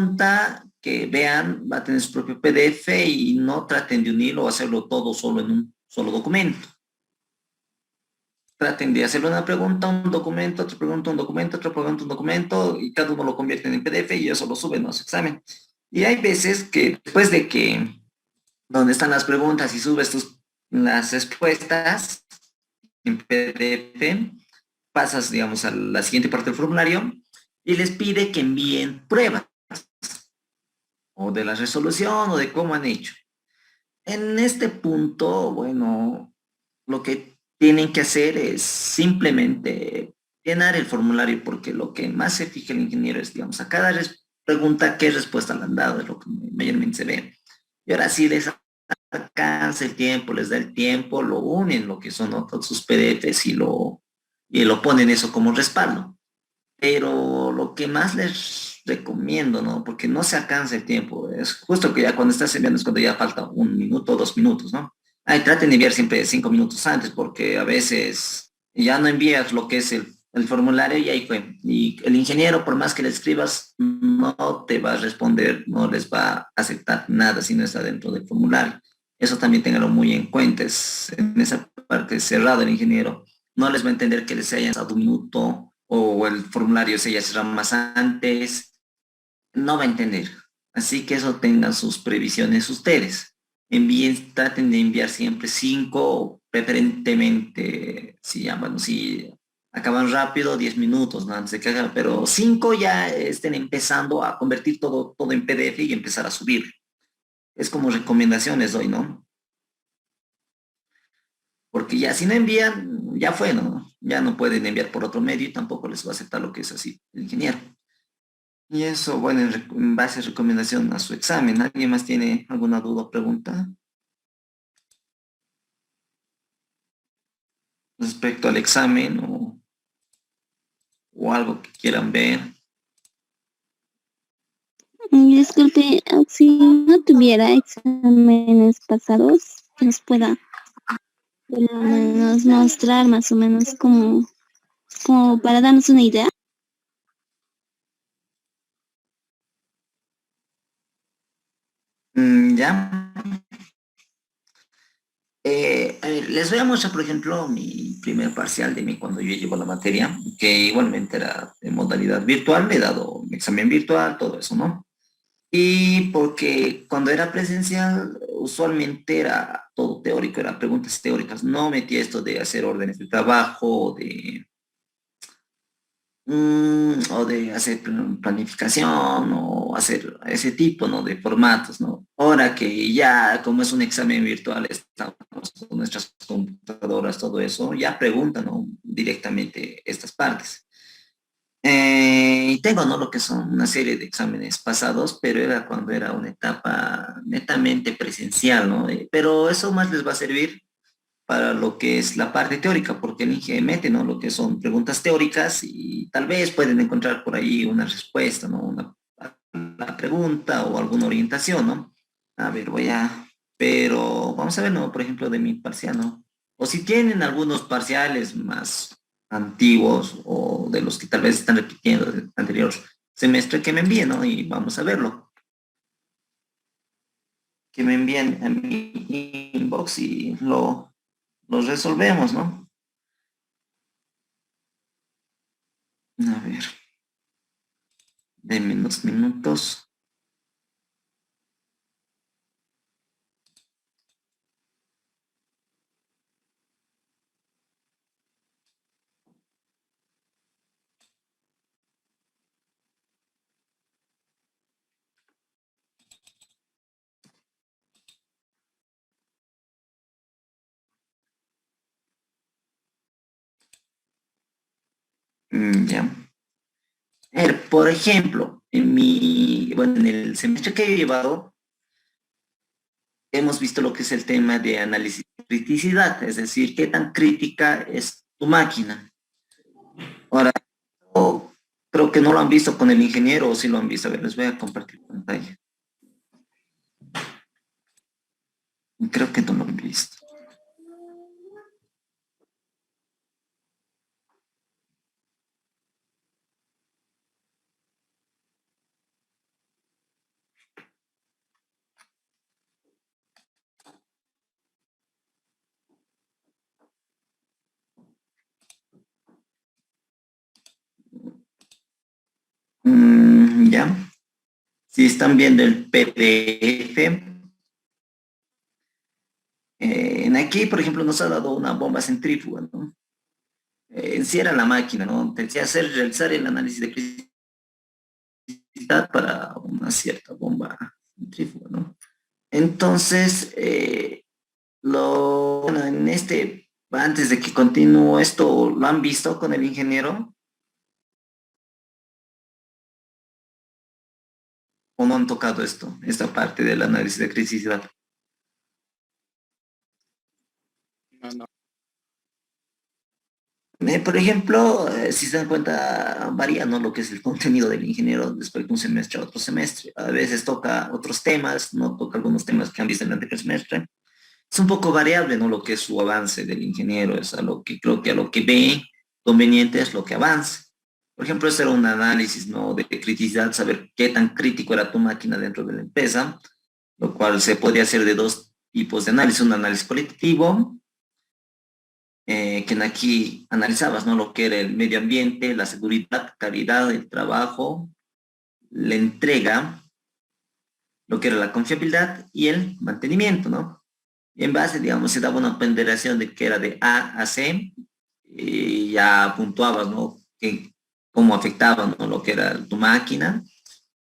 pregunta que vean va a tener su propio PDF y no traten de unirlo o hacerlo todo solo en un solo documento. Traten de hacerle una pregunta, un documento, otra pregunta, un documento, otra pregunta, un documento, y cada uno lo convierte en PDF y eso lo suben a su examen. Y hay veces que después de que, donde están las preguntas y subes las respuestas en PDF, pasas, digamos, a la siguiente parte del formulario y les pide que envíen pruebas o de la resolución o de cómo han hecho. En este punto, bueno, lo que tienen que hacer es simplemente llenar el formulario porque lo que más se fija el ingeniero es, digamos, a cada pregunta qué respuesta le han dado, es lo que mayormente se ve. Y ahora sí les alcanza el tiempo, les da el tiempo, lo unen lo que son, ¿no?, todos sus PDFs y lo ponen eso como respaldo. Pero lo que más les recomiendo, ¿no? Porque no se alcanza el tiempo, es justo que ya cuando estás enviando es cuando ya falta 1 minuto, 2 minutos, ¿no? Ay, traten de enviar siempre 5 minutos antes, porque a veces ya no envías lo que es el formulario y ahí fue. Y el ingeniero, por más que le escribas, no te va a responder, no les va a aceptar nada si no está dentro del formulario. Eso también ténganlo muy en cuenta, es en esa parte cerrada el ingeniero. No les va a entender que les hayan dado 1 minuto o el formulario se haya cerrado más antes, no va a entender. Así que eso tengan sus previsiones ustedes. Envíen, traten de enviar siempre 5, preferentemente, si ya, bueno, si acaban rápido, 10 minutos, ¿no?, antes de que hagan, pero 5 ya estén empezando a convertir todo en PDF y empezar a subir. Es como recomendaciones hoy, ¿no? Porque ya si no envían, ya fue, ¿no? Ya no pueden enviar por otro medio y tampoco les va a aceptar lo que es así el ingeniero. Y eso, bueno, en base a recomendación a su examen. ¿Alguien más tiene alguna duda o pregunta respecto al examen o algo que quieran ver? Disculpe, si no tuviera exámenes pasados, que nos pueda por lo menos mostrar más o menos como para darnos una idea. Ya. A ver, les voy a mostrar, por ejemplo, mi primer parcial de mí cuando yo llevo la materia, que igualmente era de modalidad virtual, le he dado mi examen virtual, todo eso, ¿no? Y porque cuando era presencial, usualmente era todo teórico, eran preguntas teóricas. No metía esto de hacer órdenes de trabajo, o de hacer planificación o hacer ese tipo, ¿no?, de formatos, ¿no? Ahora que ya, como es un examen virtual, estamos con nuestras computadoras, todo eso, ya preguntan, ¿no?, directamente estas partes. Y tengo, ¿no?, lo que son una serie de exámenes pasados, pero era cuando era una etapa netamente presencial, ¿no? Pero eso más les va a servir para lo que es la parte teórica, porque el INGE mete, ¿no?, lo que son preguntas teóricas y tal vez pueden encontrar por ahí una respuesta, ¿no?, una pregunta o alguna orientación, ¿no? A ver, pero vamos a ver, ¿no?, por ejemplo, de mi parcial, ¿no? O si tienen algunos parciales más antiguos o de los que tal vez están repitiendo del anterior semestre, que me envíen, ¿no? Y vamos a verlo. Que me envíen a mi inbox y lo resolvemos, ¿no? A ver, de unos minutos. Ya. A ver, por ejemplo, bueno, en el semestre que he llevado, hemos visto lo que es el tema de análisis de criticidad, es decir, qué tan crítica es tu máquina. Ahora, yo creo que no lo han visto con el ingeniero o si lo han visto. A ver, les voy a compartir pantalla. Creo que no lo han visto. ¿ya? Si están viendo el PDF, en aquí, por ejemplo, nos ha dado una bomba centrífuga, ¿no? Encierra la máquina, ¿no? Te decía realizar el análisis de criticidad para una cierta bomba centrífuga, ¿no? Entonces, bueno, antes de que continúe esto, ¿lo han visto con el ingeniero o no han tocado esta parte del análisis de criticidad? No, no. Por ejemplo, si se dan cuenta, varía, ¿no? Lo que es el contenido del ingeniero después de un semestre a otro semestre. A veces toca otros temas, no toca algunos temas que han visto en el anterior semestre. Es un poco variable, ¿no? Lo que es su avance del ingeniero, es a lo que creo que a lo que ve conveniente es lo que avance. Por ejemplo, este era un análisis, ¿no? De criticidad, saber qué tan crítico era tu máquina dentro de la empresa, lo cual se podía hacer de dos tipos de análisis, un análisis cualitativo, que en aquí analizabas, ¿no? Lo que era el medio ambiente, la seguridad, calidad del trabajo, la entrega, lo que era la confiabilidad y el mantenimiento, ¿no? Y en base, digamos, se daba una ponderación de que era de A a C y ya puntuabas, ¿no? Cómo afectaba, ¿no? Lo que era tu máquina.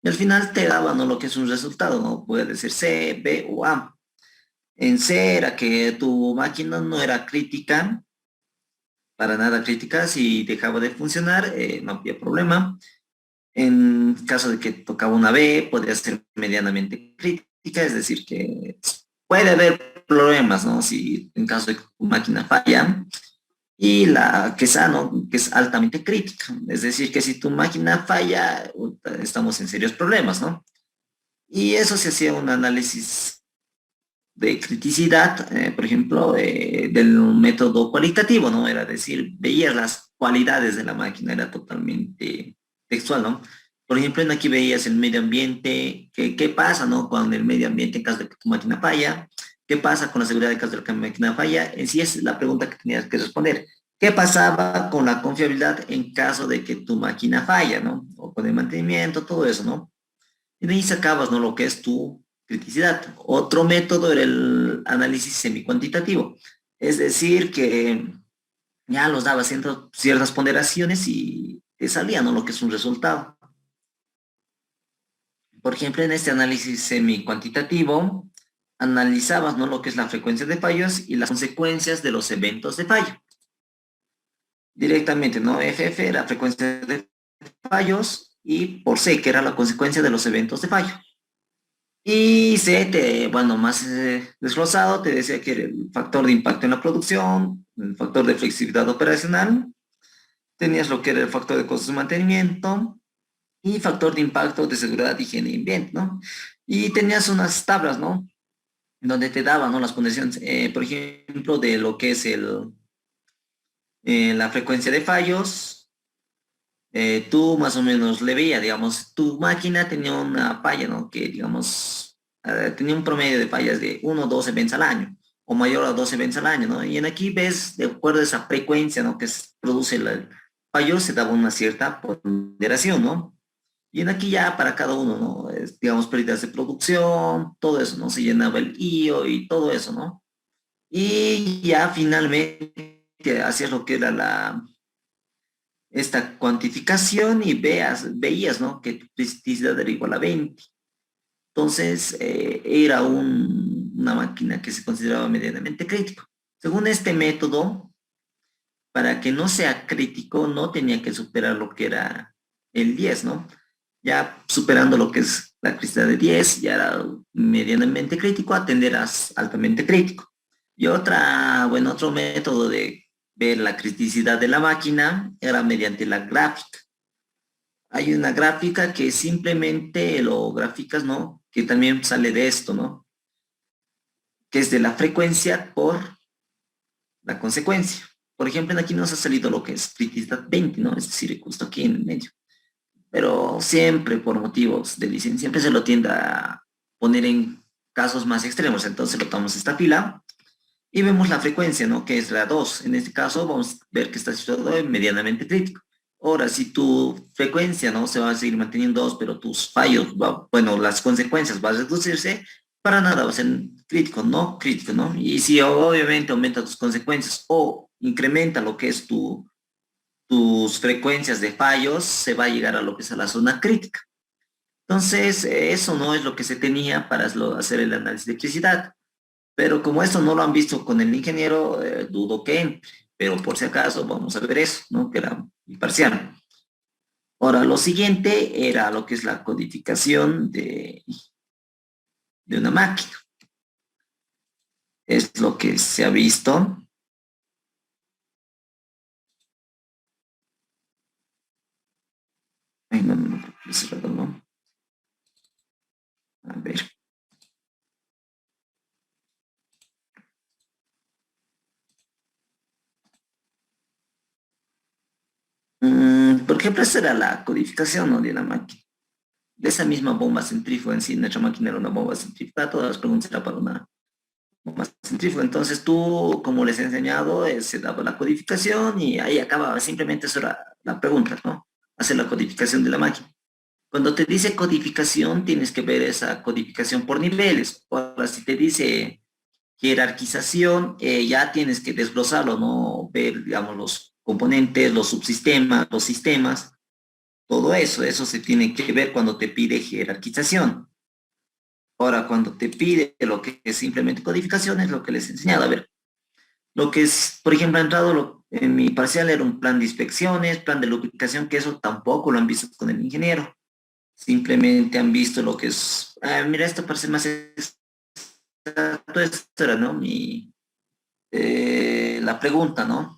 Y al final te daba, ¿no? Lo que es un resultado, ¿no? Puede ser C, B o A. En C era que tu máquina no era crítica, para nada crítica, si dejaba de funcionar, no había problema. En caso de que tocaba una B, podría ser medianamente crítica, es decir, que puede haber problemas, ¿no? Si en caso de que tu máquina falla. Y la que es A, ¿no? Que es altamente crítica, es decir, que si tu máquina falla, estamos en serios problemas, ¿no? Y eso se hacía un análisis de criticidad, por ejemplo, del método cualitativo, ¿no? Era decir, veías las cualidades de la máquina, era totalmente textual, ¿no? Por ejemplo, en aquí veías el medio ambiente, qué pasa, ¿no? Con el medio ambiente en caso de que tu máquina falla, qué pasa con la seguridad en caso de que tu máquina falla, en sí es la pregunta que tenías que responder. ¿Qué pasaba con la confiabilidad en caso de que tu máquina falla, ¿no? O con el mantenimiento, todo eso, ¿no? Y de ahí sacabas, ¿no? Lo que es tu criticidad. Otro método era el análisis semicuantitativo. Es decir, que ya los daba ciertas ponderaciones y te salía, ¿no? Lo que es un resultado. Por ejemplo, en este análisis semicuantitativo, analizabas, ¿no? Lo que es la frecuencia de fallos y las consecuencias de los eventos de fallo. Directamente, ¿no? FF era frecuencia de fallos y por C, que era la consecuencia de los eventos de fallo. Y bueno, más desglosado, te decía que era el factor de impacto en la producción, el factor de flexibilidad operacional, tenías lo que era el factor de costos de mantenimiento y factor de impacto de seguridad, higiene y ambiente, ¿no? Y tenías unas tablas, ¿no? Donde te daban, ¿no? Las condiciones, por ejemplo, de lo que es la frecuencia de fallos, tú más o menos le veías, digamos, tu máquina tenía una falla, ¿no? Que, digamos, tenía un promedio de fallas de 1 o 2 events al año, o mayor a 2 events al año, ¿no? Y en aquí ves, de acuerdo a esa frecuencia, ¿no? Que produce el fallo, se daba una cierta ponderación, ¿no? Y en aquí ya para cada uno, ¿no? Digamos, pérdidas de producción, todo eso, ¿no? Se llenaba el IO y todo eso, ¿no? Y ya finalmente hacías lo que era esta cuantificación y veías, ¿no? Que tu criticidad era igual a 20. Entonces, era una máquina que se consideraba medianamente crítico. Según este método, para que no sea crítico, no tenía que superar lo que era el 10, ¿no? Ya superando lo que es la criticidad de 10, ya era medianamente crítico, atenderás altamente crítico. Y otro método de ver la criticidad de la máquina era mediante la gráfica. Hay una gráfica que simplemente lo graficas, ¿no? Que también sale de esto, ¿no? Que es de la frecuencia por la consecuencia. Por ejemplo, en aquí nos ha salido lo que es criticidad 20, ¿no? Es decir, justo aquí en el medio. Pero siempre por motivos de licencia, siempre se lo tiende a poner en casos más extremos. Entonces lo tomamos esta fila y vemos la frecuencia, ¿no? Que es la 2. En este caso vamos a ver que está situado en medianamente crítico. Ahora, si tu frecuencia, ¿no? Se va a seguir manteniendo 2, pero tus fallos, bueno, las consecuencias van a reducirse, para nada va a ser crítico, no crítico, ¿no? Y si obviamente aumenta tus consecuencias o incrementa lo que es tus frecuencias de fallos, se va a llegar a lo que es a la zona crítica. Entonces, eso no es lo que se tenía para hacer el análisis de criticidad. Pero como esto no lo han visto con el ingeniero, dudo que entre. Pero por si acaso, vamos a ver eso, ¿no? Que era imparcial. Ahora, lo siguiente era lo que es la codificación de una máquina. Es lo que se ha visto. Ay, no, no, no, no. A ver. Por ejemplo, esa era la codificación, ¿no? De una máquina. De esa misma bomba centrífuga en sí, nuestra máquina era una bomba centrífuga, todas las preguntas eran para una bomba centrífuga. Entonces tú, como les he enseñado, se daba la codificación y ahí acababa. Simplemente eso era la pregunta, ¿no? Hacer la codificación de la máquina. Cuando te dice codificación, tienes que ver esa codificación por niveles. Ahora, si te dice jerarquización, ya tienes que desglosarlo, ¿no? Ver, digamos, los componentes, los subsistemas, los sistemas, todo eso se tiene que ver cuando te pide jerarquización. Ahora, cuando te pide lo que es simplemente codificación, es lo que les he enseñado. A ver, lo que es, por ejemplo, ha entrado en mi parcial era un plan de inspecciones, plan de lubricación, que eso tampoco lo han visto con el ingeniero. Simplemente han visto lo que es, mira, esto parece más exacto, esto era, ¿no? La pregunta, ¿no?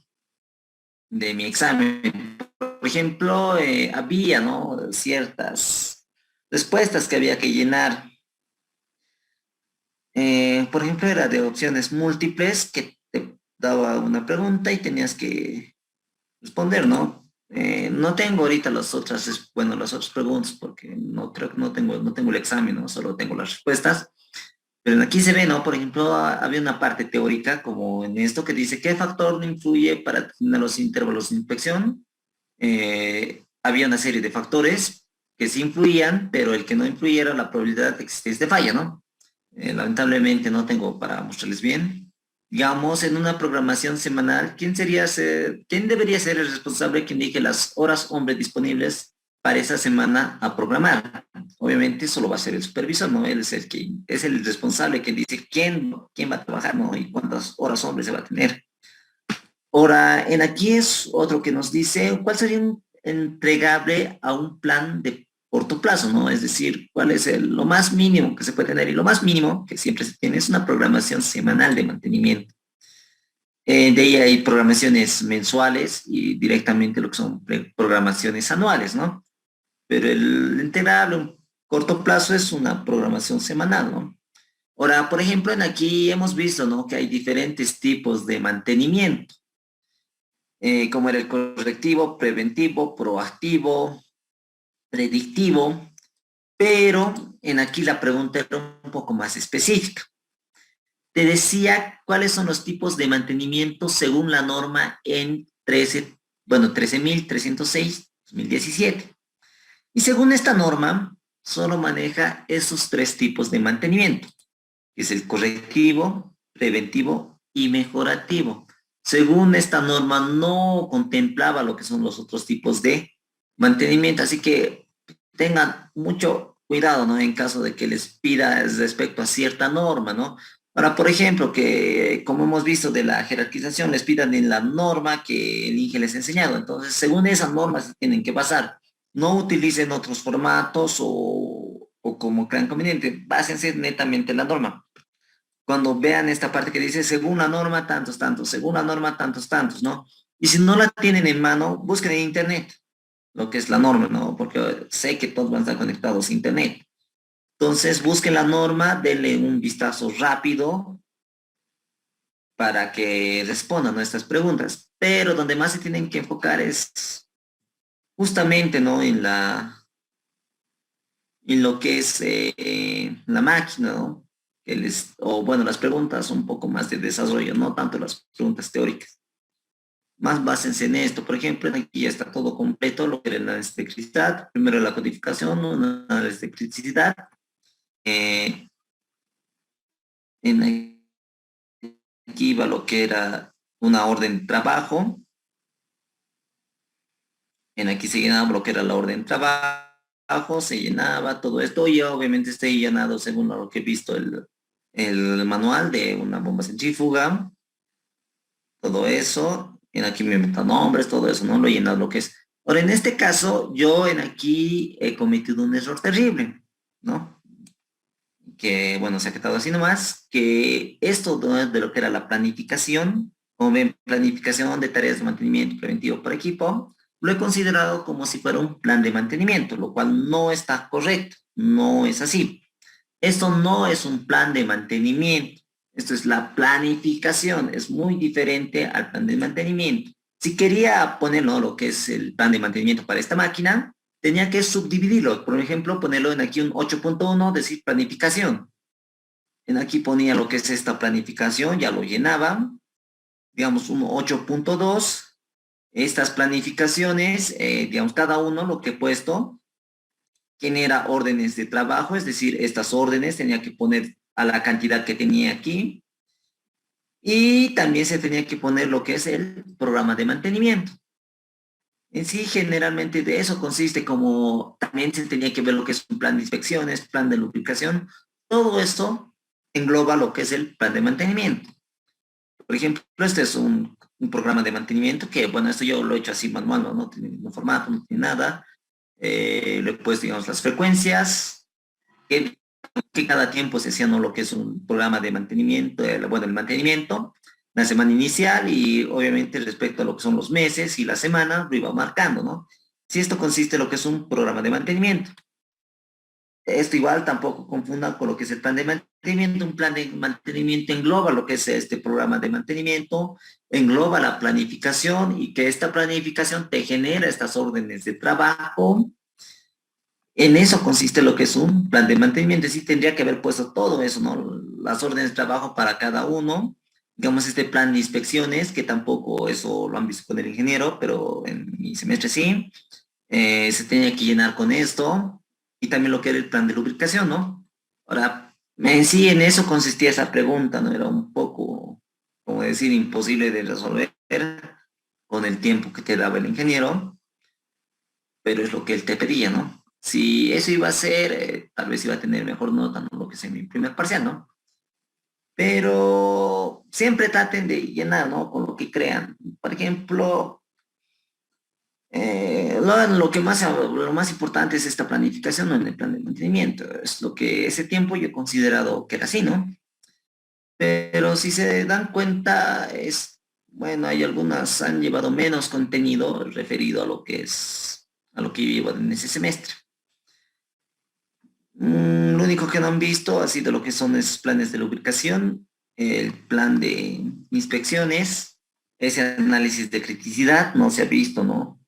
De mi examen. Por ejemplo, había, ¿no? Ciertas respuestas que había que llenar. Por ejemplo, era de opciones múltiples que te daba una pregunta y tenías que responder, ¿no? No tengo ahorita bueno, las otras preguntas porque no creo que no tengo el examen, ¿no? Solo tengo las respuestas. Pero aquí se ve, ¿no? Por ejemplo, había una parte teórica como en esto que dice, ¿qué factor no influye para determinar los intervalos de inspección? Había una serie de factores que sí influían, pero el que no influía era la probabilidad de existencia de falla, ¿no? Lamentablemente no tengo para mostrarles bien. Digamos, en una programación semanal, ¿quién debería ser el responsable que indique las horas hombre disponibles para esa semana a programar? Obviamente solo va a ser el supervisor, ¿no? Él es el responsable que dice quién va a trabajar, ¿no? Y cuántas horas hombre se va a tener. Ahora, en aquí es otro que nos dice cuál sería un entregable a un plan de corto plazo, ¿no? Es decir, cuál es lo más mínimo que se puede tener y lo más mínimo que siempre se tiene es una programación semanal de mantenimiento. De ahí hay programaciones mensuales y directamente lo que son programaciones anuales, ¿no? Pero el entregable a un corto plazo es una programación semanal, ¿no? Ahora, por ejemplo, en aquí hemos visto, ¿no? Que hay diferentes tipos de mantenimiento. Como era el correctivo, preventivo, proactivo, predictivo, pero en aquí la pregunta era un poco más específica. Te decía cuáles son los tipos de mantenimiento según la norma en 13.306/2017. Y según esta norma, solo maneja esos tres tipos de mantenimiento, que es el correctivo, preventivo y mejorativo. Según esta norma, no contemplaba lo que son los otros tipos de mantenimiento, así que tengan mucho cuidado, ¿no? En caso de que les pida respecto a cierta norma, ¿no? Ahora, por ejemplo, que como hemos visto de la jerarquización, les pidan en la norma que el INGE les ha enseñado. Entonces, según esas normas se tienen que basar. No utilicen otros formatos o como crean conveniente. Básense netamente en la norma. Cuando vean esta parte que dice, según la norma, tantos, tantos, según la norma, tantos, tantos, ¿no? Y si no la tienen en mano, busquen en internet lo que es la norma, ¿no? Porque sé que todos van a estar conectados a internet. Entonces, busquen la norma, denle un vistazo rápido para que respondan a estas preguntas. Pero donde más se tienen que enfocar es justamente, ¿no? En lo que es la máquina, ¿no? O bueno, las preguntas un poco más de desarrollo, no tanto las preguntas teóricas. más básense en esto. Por ejemplo, aquí ya está todo completo, lo que era el análisis de criticidad, primero la codificación, un análisis de criticidad, eh, en aquí va lo que era una orden de trabajo, en aquí se llenaba lo que era la orden de trabajo, se llenaba todo esto, y obviamente está llenado según lo que he visto el manual de una bomba centrífuga, todo eso, en aquí me meto nombres, todo eso, ¿no? Lo he llenado lo que es. Ahora, en este caso, yo en aquí he cometido un error terrible, ¿no? Que, bueno, se ha quedado así nomás, que esto de lo que era la planificación, como ven, planificación de tareas de mantenimiento preventivo por equipo, lo he considerado como si fuera un plan de mantenimiento, lo cual no está correcto, no es así. Esto no es un plan de mantenimiento, esto es la planificación, es muy diferente al plan de mantenimiento. Si quería poner, ¿no?, lo que es el plan de mantenimiento para esta máquina, tenía que subdividirlo. Por ejemplo, ponerlo en aquí un 8.1, decir planificación. En aquí ponía lo que es esta planificación, ya lo llenaba. Digamos un 8.2. Estas planificaciones, digamos, cada uno lo que he puesto genera órdenes de trabajo, es decir, estas órdenes tenía que poner a la cantidad que tenía aquí. Y también se tenía que poner lo que es el programa de mantenimiento. En sí, generalmente de eso consiste, como también se tenía que ver lo que es un plan de inspecciones, plan de lubricación. Todo esto engloba lo que es el plan de mantenimiento. Por ejemplo, este es un programa de mantenimiento que, bueno, esto yo lo he hecho así manual, no tiene ningún formato, no tiene nada. Le he puesto, digamos, las frecuencias, que cada tiempo se hacía, ¿no?, lo que es un programa de mantenimiento, bueno, el mantenimiento, la semana inicial, y obviamente respecto a lo que son los meses y la semana, lo iba marcando, ¿no? Si esto consiste en lo que es un programa de mantenimiento. Esto igual tampoco confundan con lo que es el plan de mantenimiento. Un plan de mantenimiento engloba lo que es este programa de mantenimiento, engloba la planificación, y que esta planificación te genera estas órdenes de trabajo. En eso consiste lo que es un plan de mantenimiento. Sí, tendría que haber puesto todo eso, ¿no? Las órdenes de trabajo para cada uno. Digamos, este plan de inspecciones, que tampoco eso lo han visto con el ingeniero, pero en mi semestre sí. Se tenía que llenar con esto. Y también lo que era el plan de lubricación, ¿no? Ahora, en sí, en eso consistía esa pregunta, ¿no? Era un poco, como decir, imposible de resolver con el tiempo que te daba el ingeniero, pero es lo que él te pedía, ¿no? Si eso iba a ser, tal vez iba a tener mejor nota, ¿no? Lo que es en mi primer parcial, ¿no? Pero siempre traten de llenar, ¿no? Con lo que crean. Por ejemplo, lo más importante es esta planificación, ¿no?, en el plan de mantenimiento. Es lo que ese tiempo yo he considerado que era así, ¿no? Pero si se dan cuenta, bueno, hay algunas han llevado menos contenido referido a lo que es, a lo que yo llevo en ese semestre. Lo único que no han visto ha sido lo que son esos planes de lubricación, el plan de inspecciones, ese análisis de criticidad, no se ha visto, ¿no?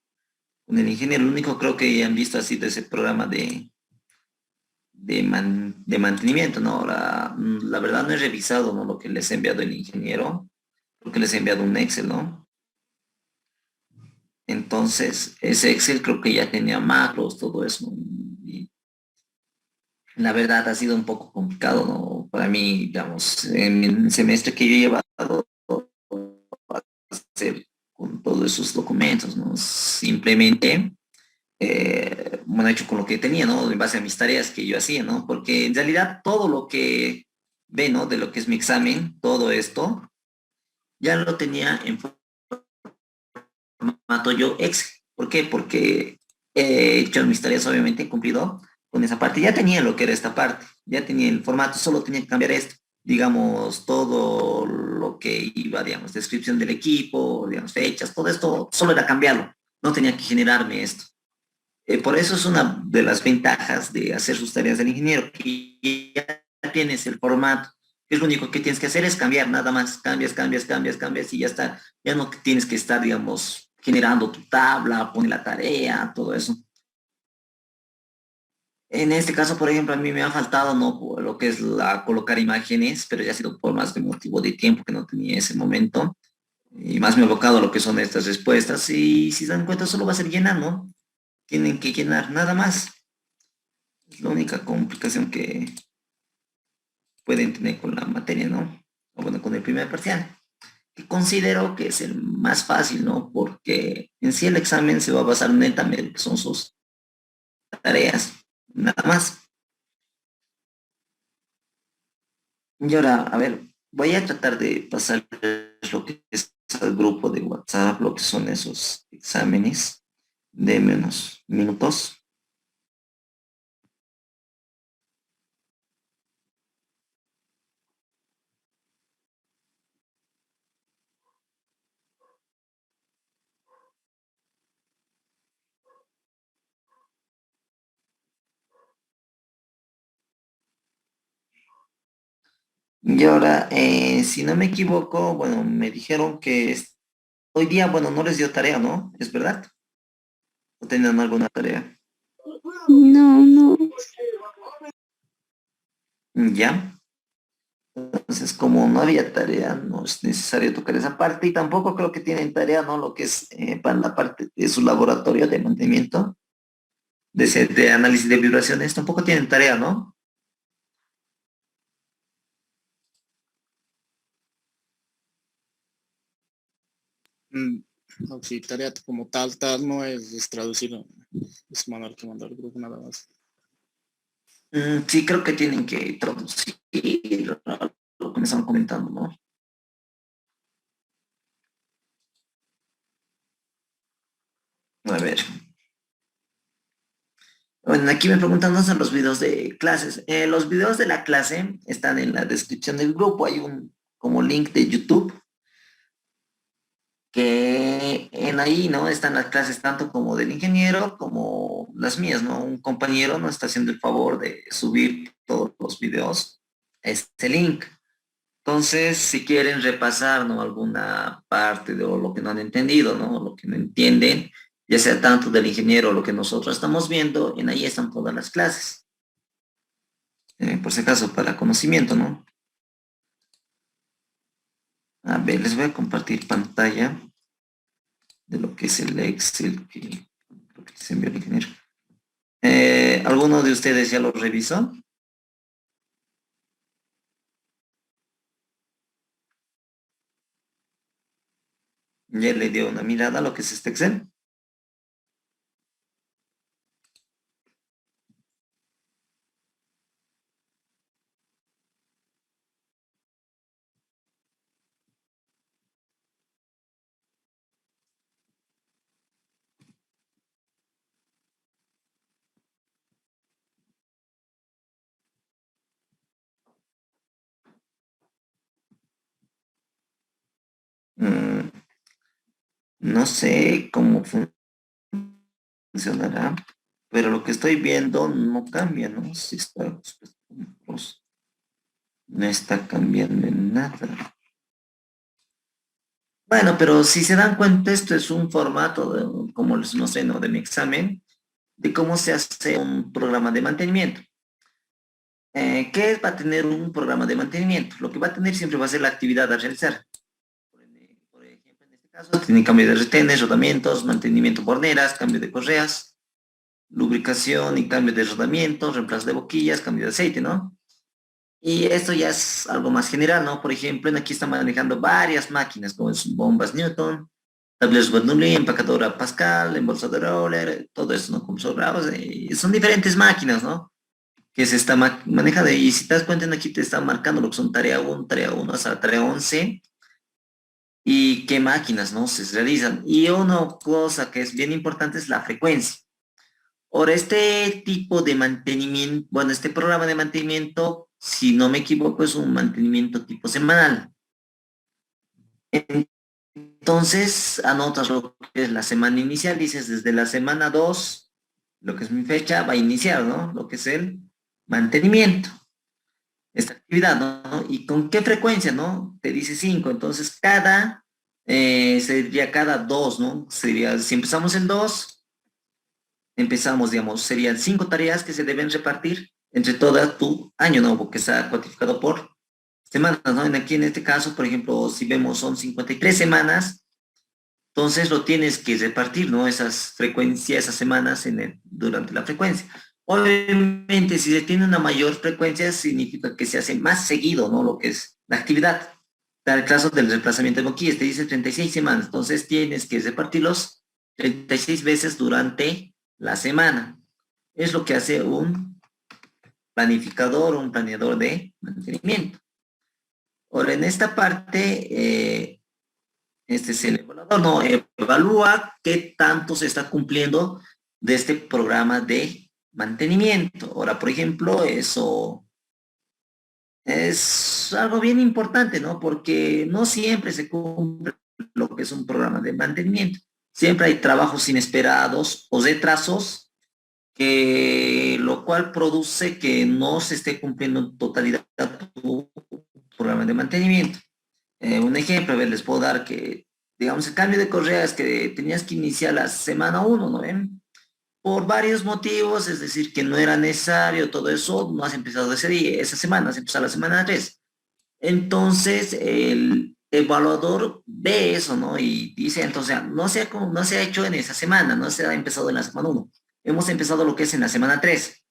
Con el ingeniero, lo único creo que han visto ha sido ese programa de mantenimiento, ¿no? La verdad no he revisado, ¿no?, lo que les ha enviado el ingeniero, porque les he enviado un Excel, ¿no? Entonces, ese Excel creo que ya tenía macros, todo eso, ¿no? Y la verdad ha sido un poco complicado, ¿no? Para mí, digamos, en el semestre que yo he llevado a hacer con todos esos documentos, ¿no? Simplemente, bueno, hecho con lo que tenía, ¿no? En base a mis tareas que yo hacía, ¿no? Porque en realidad todo lo que ve, ¿no?, de lo que es mi examen, todo esto, ya lo tenía en formato yo Excel. ¿Por qué? Porque he hecho mis tareas, obviamente he cumplido con esa parte. Ya tenía lo que era esta parte, ya tenía el formato, solo tenía que cambiar esto. Digamos, todo lo que iba, digamos, descripción del equipo, digamos, fechas, todo esto, solo era cambiarlo. No tenía que generarme esto. Por eso es una de las ventajas de hacer sus tareas del ingeniero, que ya tienes el formato, que es lo único que tienes que hacer es cambiar, nada más, cambias y ya está. Ya no tienes que estar, digamos, generando tu tabla, poner la tarea, todo eso. En este caso, por ejemplo, a mí me ha faltado, ¿no?, lo que es colocar imágenes, pero ya ha sido por más de motivo de tiempo que no tenía ese momento. y más me he abocado a lo que son estas respuestas y si se dan cuenta solo va a ser llenar, ¿no? Tienen que llenar, nada más. Es la única complicación que pueden tener con la materia, ¿no? O bueno, con el primer parcial, que considero que es el más fácil, ¿no? Porque en sí el examen se va a basar netamente en lo que son sus tareas, nada más. Y ahora, a ver, voy a tratar de pasar lo que es al grupo de WhatsApp, lo que son esos exámenes. Deme unos minutos. Y ahora, si no me equivoco, bueno, me dijeron que hoy día, bueno, no les dio tarea, ¿no? ¿Es verdad? ¿O tenían alguna tarea? No, no. Ya. Entonces, como no había tarea, no es necesario tocar esa parte y tampoco creo que tienen tarea, ¿no? Lo que es para la parte de su laboratorio de mantenimiento, de análisis de vibraciones, tampoco tienen tarea, ¿no? Mm, no, sí, tarea como tal no es traducir, es mandar que mandar al grupo nada más. Sí, creo que tienen que traducir lo que me estaban comentando, ¿no? A ver. Bueno, aquí me preguntan dónde están los videos de clases. Los videos de la clase están en la descripción del grupo. Hay un como link de YouTube que en ahí, ¿no? Están las clases tanto como del ingeniero como las mías, ¿no? Un compañero nos está haciendo el favor de subir todos los videos a este link. Entonces, si quieren repasar, ¿no? Alguna parte de lo que no han entendido, ¿no? Lo que no entienden, ya sea tanto del ingeniero o lo que nosotros estamos viendo, en ahí están todas las clases. Por si acaso, para conocimiento, ¿no? A ver, les voy a compartir pantalla de lo que es el Excel lo que se envió el ingeniero. ¿Alguno de ustedes ya lo revisó? ¿Ya le dio una mirada a lo que es este Excel? Mm, no sé cómo funcionará, pero lo que estoy viendo no cambia, ¿no? Si está, pues, no está cambiando en nada. Bueno, pero si se dan cuenta, esto es un formato, como les no sé, ¿no? De mi examen, de cómo se hace un programa de mantenimiento. ¿Qué va a tener un programa de mantenimiento? Lo que va a tener siempre va a ser la actividad a realizar. Por ejemplo, en este caso, tiene cambio de retenes, rodamientos, mantenimiento de borneras, cambio de correas, lubricación y cambio de rodamientos, reemplazo de boquillas, cambio de aceite, ¿no? Y esto ya es algo más general, ¿no? Por ejemplo, aquí están manejando varias máquinas, como son bombas Newton, tableros Bernoulli, empacadora Pascal, embolsadora Euler, todo eso, ¿no? Como sobrados, son diferentes máquinas, ¿no? Que se está manejando. Y si te das cuenta, aquí te está marcando lo que son tarea uno hasta tarea 11 y qué máquinas, ¿no? Se realizan. Y una cosa que es bien importante es la frecuencia. Ahora, este tipo de mantenimiento, bueno, este programa de mantenimiento, si no me equivoco, es un mantenimiento tipo semanal. Entonces, anotas lo que es la semana inicial, dices desde la semana 2 lo que es mi fecha, va a iniciar, ¿no? Lo que es el mantenimiento, esta actividad, ¿no? ¿Y con qué frecuencia, no? Te dice 5, entonces sería cada 2, ¿no? Sería, si empezamos en 2 empezamos, digamos, serían 5 tareas que se deben repartir entre toda tu año, ¿no? Porque está cuantificado por semanas, ¿no? Aquí en este caso, por ejemplo, si vemos son 53 semanas, entonces lo tienes que repartir, ¿no? Esas frecuencias, esas semanas durante la frecuencia. Obviamente, si se tiene una mayor frecuencia, significa que se hace más seguido, ¿no? Lo que es la actividad. Para el caso del desplazamiento de boquillas, te dice 36 semanas, entonces tienes que repartirlos 36 veces durante la semana. Es lo que hace un planificador, un planeador de mantenimiento. Ahora, en esta parte, este es el evaluador, no, evalúa qué tanto se está cumpliendo de este programa de mantenimiento. Ahora, por ejemplo, eso es algo bien importante, ¿no? Porque no siempre se cumple lo que es un programa de mantenimiento. Siempre hay trabajos inesperados o retrasos, que lo cual produce que no se esté cumpliendo en totalidad tu programa de mantenimiento. Un ejemplo, a ver, les puedo dar que, digamos, el cambio de correas que tenías que iniciar la semana uno, ¿no ven? Por varios motivos, es decir, que no era necesario todo eso, no has empezado ese día, esa semana, has empezado la semana 3. Entonces, el evaluador ve eso, ¿no? Y dice, entonces, no se ha hecho en esa semana, no se ha empezado en la semana uno. Hemos empezado lo que es en la semana 3.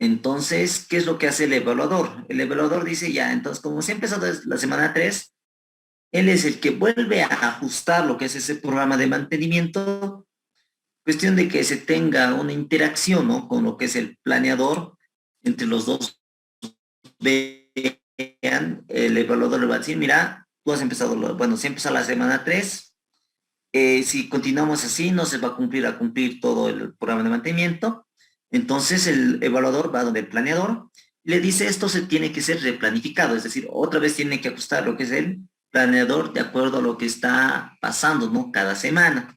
Entonces, ¿qué es lo que hace el evaluador? El evaluador dice, ya, entonces, como se ha empezado la semana 3, él es el que vuelve a ajustar lo que es ese programa de mantenimiento, cuestión de que se tenga una interacción, ¿no? Con lo que es el planeador, entre los dos vean, el evaluador le va a decir, mira, tú has empezado, bueno, si empieza la semana 3, si continuamos así, no se va a cumplir todo el programa de mantenimiento. Entonces el evaluador va donde el planeador le dice esto se tiene que ser replanificado, es decir, otra vez tiene que ajustar lo que es el planeador de acuerdo a lo que está pasando, ¿no? Cada semana.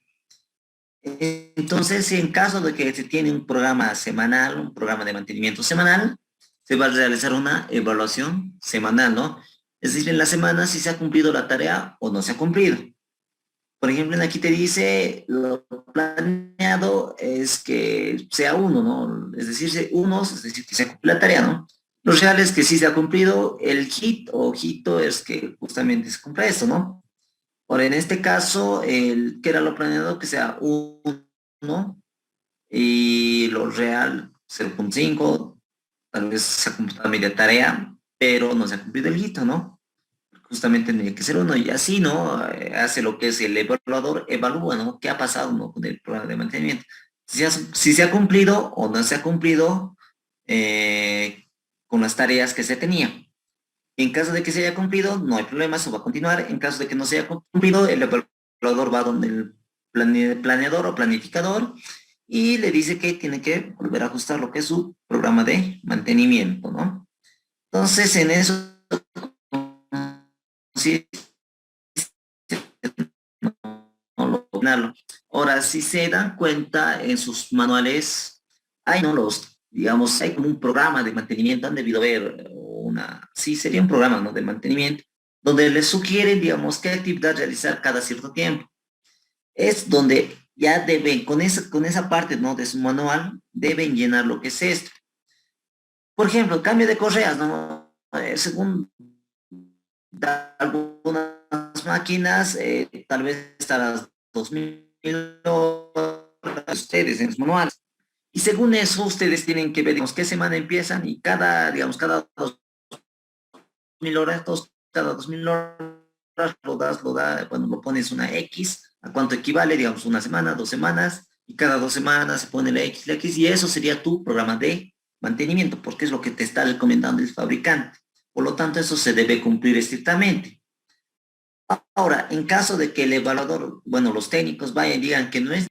Entonces, si en caso de que se tiene un programa semanal, un programa de mantenimiento semanal, se va a realizar una evaluación semanal, ¿no? Es decir, en la semana si se ha cumplido la tarea o no se ha cumplido. Por ejemplo, aquí te dice, lo planeado es que sea uno, ¿no? Es decir, unos, es decir, que se cumple la tarea, ¿no? Lo real es que sí se ha cumplido, el hit o hito es que justamente se cumpla eso, ¿no? Ahora, en este caso, que era lo planeado que sea uno y lo real 0.5, tal vez se ha cumplido la media tarea, pero no se ha cumplido el hito, ¿no? Justamente tendría que ser uno y así, ¿no? Hace lo que es el evaluador, evalúa, ¿no? ¿Qué ha pasado, ¿no? Con el programa de mantenimiento. Si se ha cumplido o no se ha cumplido eh, con las tareas que se tenía. En caso de que se haya cumplido, no hay problema, eso va a continuar. En caso de que no se haya cumplido, el evaluador va donde el planeador o planificador y le dice que tiene que volver a ajustar lo que es su programa de mantenimiento, ¿no? Entonces, en eso, sí, no. Ahora, si se dan cuenta en sus manuales, hay no los, digamos, hay como un programa de mantenimiento, han debido ver sí, sería un programa, ¿no? De mantenimiento, donde les sugieren, digamos, qué actividad realizar cada cierto tiempo. Es donde ya deben, con esa parte, ¿no? De su manual, deben llenar lo que es esto. Por ejemplo, cambio de correas, ¿no? Según algunas máquinas, tal vez hasta las 2000 ustedes en sus manuales. Y según eso, ustedes tienen que ver, digamos, qué semana empiezan y digamos, cada 2000 horas, cada 2000 horas bueno, lo pones una X, a cuánto equivale, digamos, una semana, 2 semanas, y cada 2 semanas se pone la X, y eso sería tu programa de mantenimiento, porque es lo que te está recomendando el fabricante. Por lo tanto, eso se debe cumplir estrictamente. Ahora, en caso de que el evaluador, bueno, los técnicos vayan y digan que no es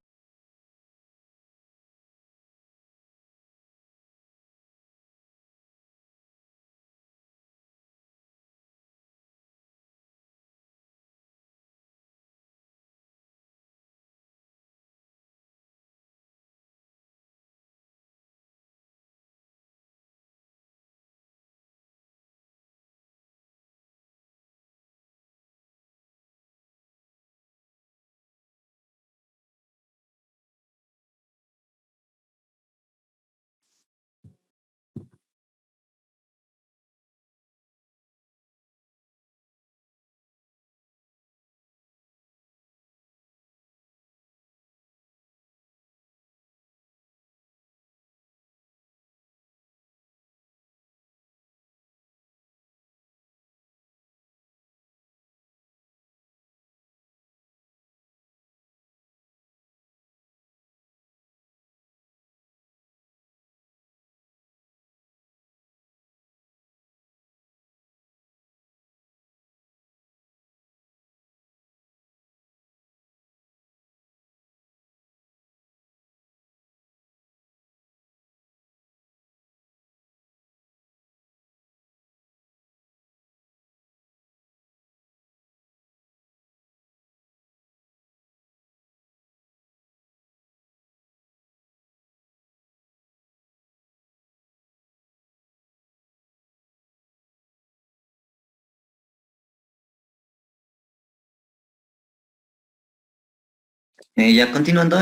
Ya continuando,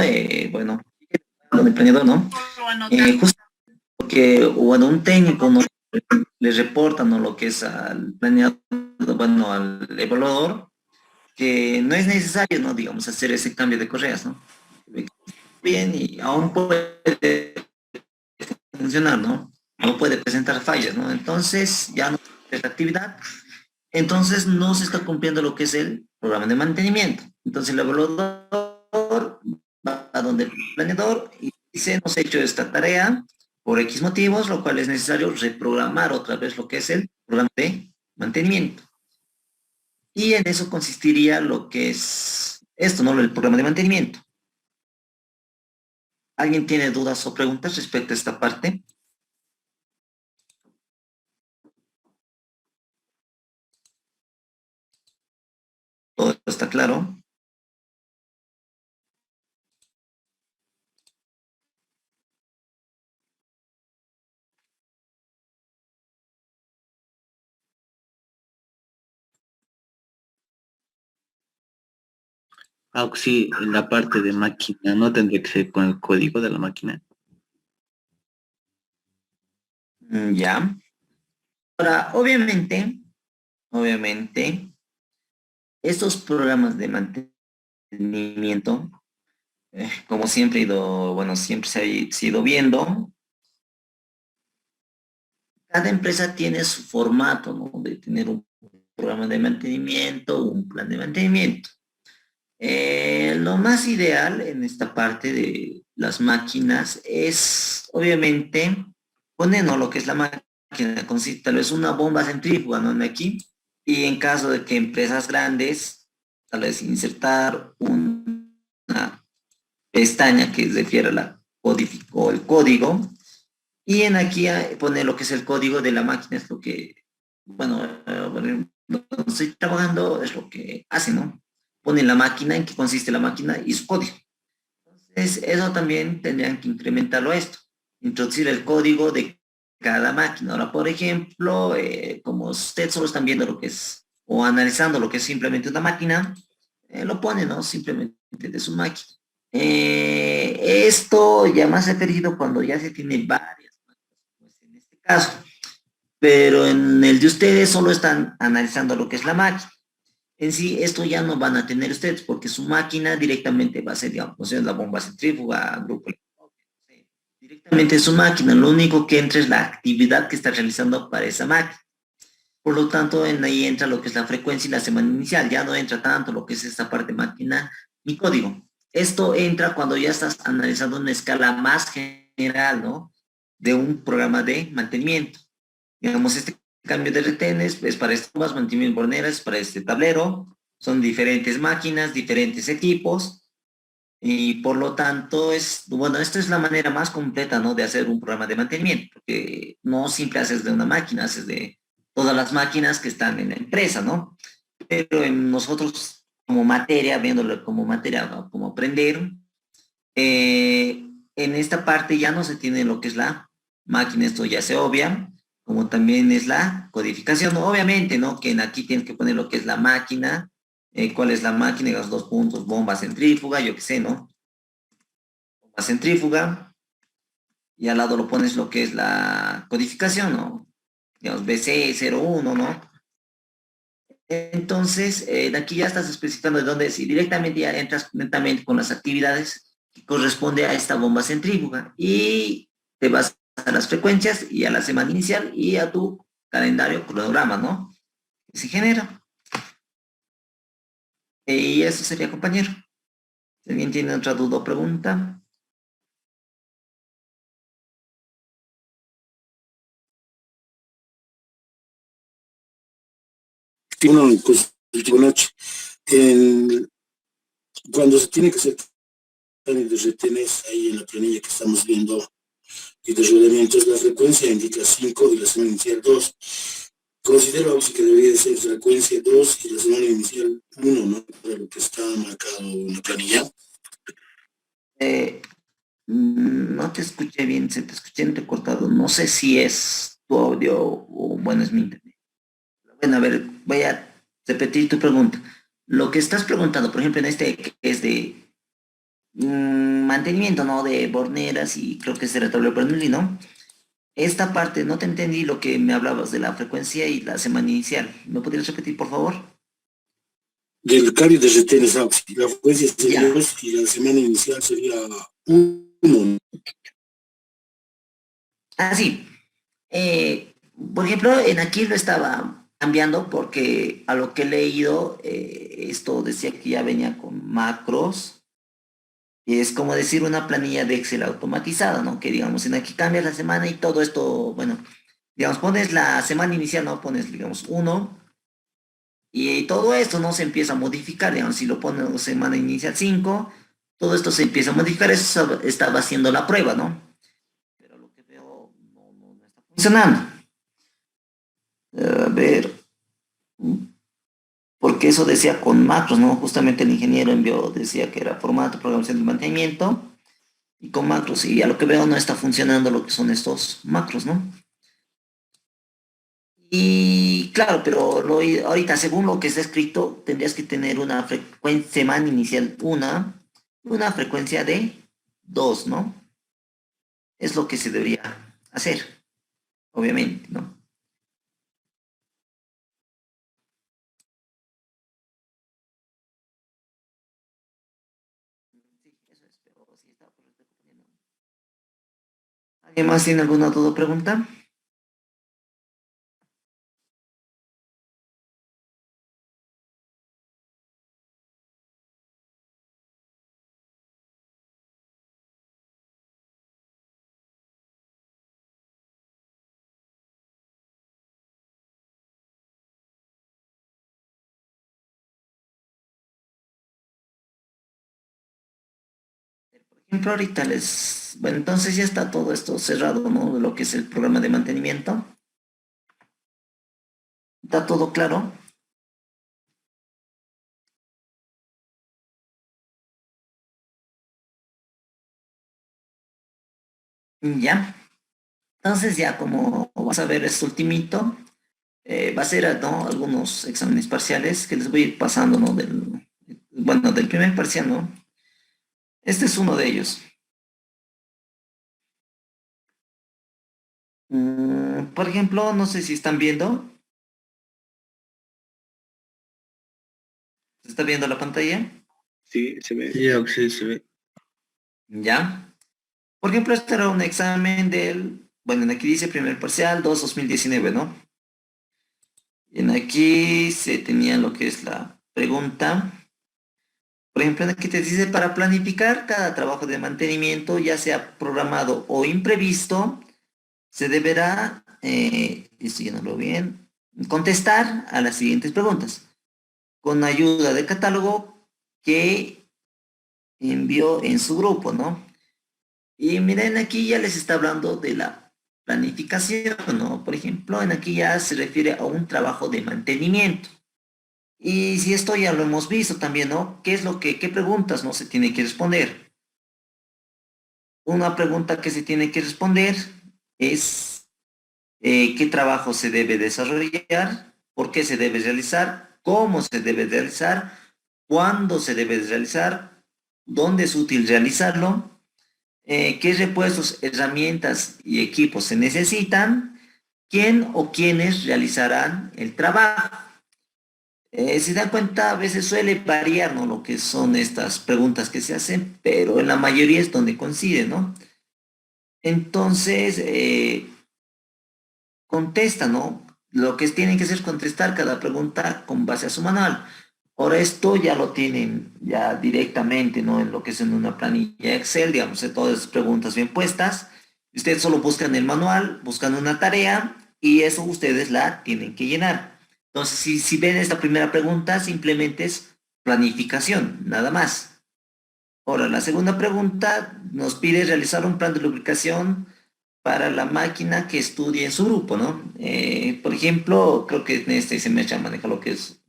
bueno, lo del planeador, ¿no? Justo porque, bueno, un técnico no le reporta, ¿no? Lo que es al planeador, bueno, al evaluador, que no es necesario, ¿no? Digamos, hacer ese cambio de correas, ¿no? Bien, y aún puede funcionar, ¿no? No puede presentar fallas, ¿no? Entonces, ya no es actividad, entonces no se está cumpliendo lo que es el programa de mantenimiento. Entonces, el evaluador va a donde el planeador y dice, hemos hecho esta tarea por X motivos, lo cual es necesario reprogramar otra vez lo que es el programa de mantenimiento. Y en eso consistiría lo que es esto, ¿no? El programa de mantenimiento. ¿Alguien tiene dudas o preguntas respecto a esta parte? ¿Todo está claro? Sí, en la parte de máquina, no tendría que ser con el código de la máquina. Ya. Ahora, obviamente, estos programas de mantenimiento, como siempre he ido, bueno, siempre se ha ido viendo, cada empresa tiene su formato, ¿no? De tener un programa de mantenimiento, un plan de mantenimiento. Lo más ideal en esta parte de las máquinas es, obviamente, poner, ¿no? Lo que es la máquina, consiste tal vez una bomba centrífuga, ¿no? Aquí, y en caso de que empresas grandes, tal vez insertar una pestaña que refiere a la o el código, y en aquí poner lo que es el código de la máquina, es lo que, bueno, bueno, donde estoy trabajando es lo que hace, ¿no? Pone la máquina, en qué consiste la máquina y su código. Entonces, eso también tendrían que implementarlo a esto, introducir el código de cada máquina. Ahora, por ejemplo, como ustedes solo están viendo lo que es, o analizando lo que es simplemente una máquina, lo pone, ¿no? Simplemente de su máquina. Esto ya más referido cuando ya se tiene varias máquinas, pues en este caso, pero en el de ustedes solo están analizando lo que es la máquina. En sí, esto ya no van a tener ustedes porque su máquina directamente va a ser, digamos, o sea, la bomba centrífuga, grupo, directamente su máquina, lo único que entra es la actividad que está realizando para esa máquina. Por lo tanto, en ahí entra lo que es la frecuencia y la semana inicial, ya no entra tanto lo que es esta parte máquina ni código. Esto entra cuando ya estás analizando una escala más general, ¿no? De un programa de mantenimiento. Digamos, este cambio de retenes es para estas mantenimiento borneras, para este tablero, son diferentes máquinas, diferentes equipos, y por lo tanto es, bueno, esta es la manera más completa, ¿no? De hacer un programa de mantenimiento, porque no siempre haces de una máquina, haces de todas las máquinas que están en la empresa, ¿no? Pero en nosotros como materia, viéndolo como materia, ¿no? Como aprender, en esta parte ya no se tiene lo que es la máquina, esto ya se obvia, como también es la codificación, ¿no? Obviamente, ¿no? Que en aquí tienes que poner lo que es la máquina, cuál es la máquina, los dos puntos, bomba centrífuga, yo qué sé, ¿no? Bomba centrífuga, y al lado lo pones lo que es la codificación, ¿no? Digamos, BC01, ¿no? Entonces, de aquí ya estás especificando de dónde es y directamente ya entras netamente con las actividades que corresponde a esta bomba centrífuga y te vas a las frecuencias y a la semana inicial y a tu calendario, cronograma, ¿no? Que se genera. Y eso sería, compañero. Si alguien tiene otra duda o pregunta. Sí, una última noche. En- Cuando se tiene que hacer planes de retenes ahí en la planilla que estamos viendo y de rodamientos, la frecuencia indica 5 y la semana inicial 2. Considero así que debería ser frecuencia 2 y la semana inicial 1, ¿no? Para lo que está marcado en la planilla. Eh, no te escuché bien, se te escuché entrecortado. No sé si es tu audio o, bueno, es mi internet. Bueno, a ver, voy a repetir tu pregunta. Lo que estás preguntando, por ejemplo, en este que es de mantenimiento, ¿no? De borneras y creo que es el tablero Bernoulli, ¿no? Esta parte, no te entendí lo que me hablabas de la frecuencia y la semana inicial. ¿Me podrías repetir, por favor? Del cambio de retenes AUXI, la frecuencia sería Ya. 2 y la semana inicial sería 1. Ah, sí. Por ejemplo, en aquí lo estaba cambiando porque a lo que he leído, esto decía que ya venía con macros. Y es como decir una planilla de Excel automatizada, ¿no? Que digamos, en aquí cambias la semana y todo esto, bueno, digamos, pones la semana inicial, ¿no? Pones, digamos, uno y todo esto no se empieza a modificar, digamos, si lo pones semana inicial 5 todo esto se empieza a modificar, eso estaba haciendo la prueba, ¿no? Pero lo que veo no está funcionando. A ver, porque eso decía con macros, ¿no? Justamente el ingeniero envió, decía que era formato, programación de mantenimiento, y con macros, y a lo que veo no está funcionando lo que son estos macros, ¿no? Y claro, pero ahorita, según lo que está escrito, tendrías que tener una frecuencia semana inicial una frecuencia de 2, ¿no? Es lo que se debería hacer, obviamente, ¿no? Sí, eso es, pero sí está correcto. ¿Alguien más tiene alguna duda o pregunta? Por ejemplo, ahorita bueno, entonces ya está todo esto cerrado, ¿no? De lo que es el programa de mantenimiento. ¿Está todo claro? Ya. Entonces ya como vas a ver este ultimito, va a ser, ¿no? Algunos exámenes parciales que les voy a ir pasando, ¿no? Bueno, del primer parcial, ¿no? Este es uno de ellos. Por ejemplo, no sé si están viendo. ¿Se está viendo la pantalla? Sí, se ve. Sí, Auxi, se ve. Ya. Por ejemplo, este era un examen bueno, aquí dice primer parcial 2019, ¿no? Y en aquí se tenía lo que es la pregunta. Por ejemplo, aquí te dice, para planificar cada trabajo de mantenimiento, ya sea programado o imprevisto, se deberá, esto ya no lo veo bien, contestar a las siguientes preguntas, con ayuda del catálogo que envió en su grupo, ¿no? Y miren, aquí ya les está hablando de la planificación, ¿no? Por ejemplo, en aquí ya se refiere a un trabajo de mantenimiento. Y si esto ya lo hemos visto también, ¿no? ¿Qué preguntas no se tiene que responder? Una pregunta que se tiene que responder es qué trabajo se debe desarrollar, por qué se debe realizar, cómo se debe realizar, cuándo se debe realizar, dónde es útil realizarlo, qué repuestos, herramientas y equipos se necesitan, quién o quiénes realizarán el trabajo. Si dan cuenta, a veces suele variar, ¿no? Lo que son estas preguntas que se hacen, pero en la mayoría es donde coincide, ¿no? Entonces, contesta, ¿no? Lo que tienen que hacer es contestar cada pregunta con base a su manual. Ahora esto ya lo tienen ya directamente, ¿no? En lo que es en una planilla Excel, digamos, de todas las preguntas bien puestas. Ustedes solo buscan el manual, buscan una tarea y eso ustedes la tienen que llenar. Entonces, si ven esta primera pregunta, simplemente es planificación, nada más. Ahora, la segunda pregunta nos pide realizar un plan de lubricación para la máquina que estudie en su grupo, ¿no? Por ejemplo, creo que en este semestre maneja lo que es,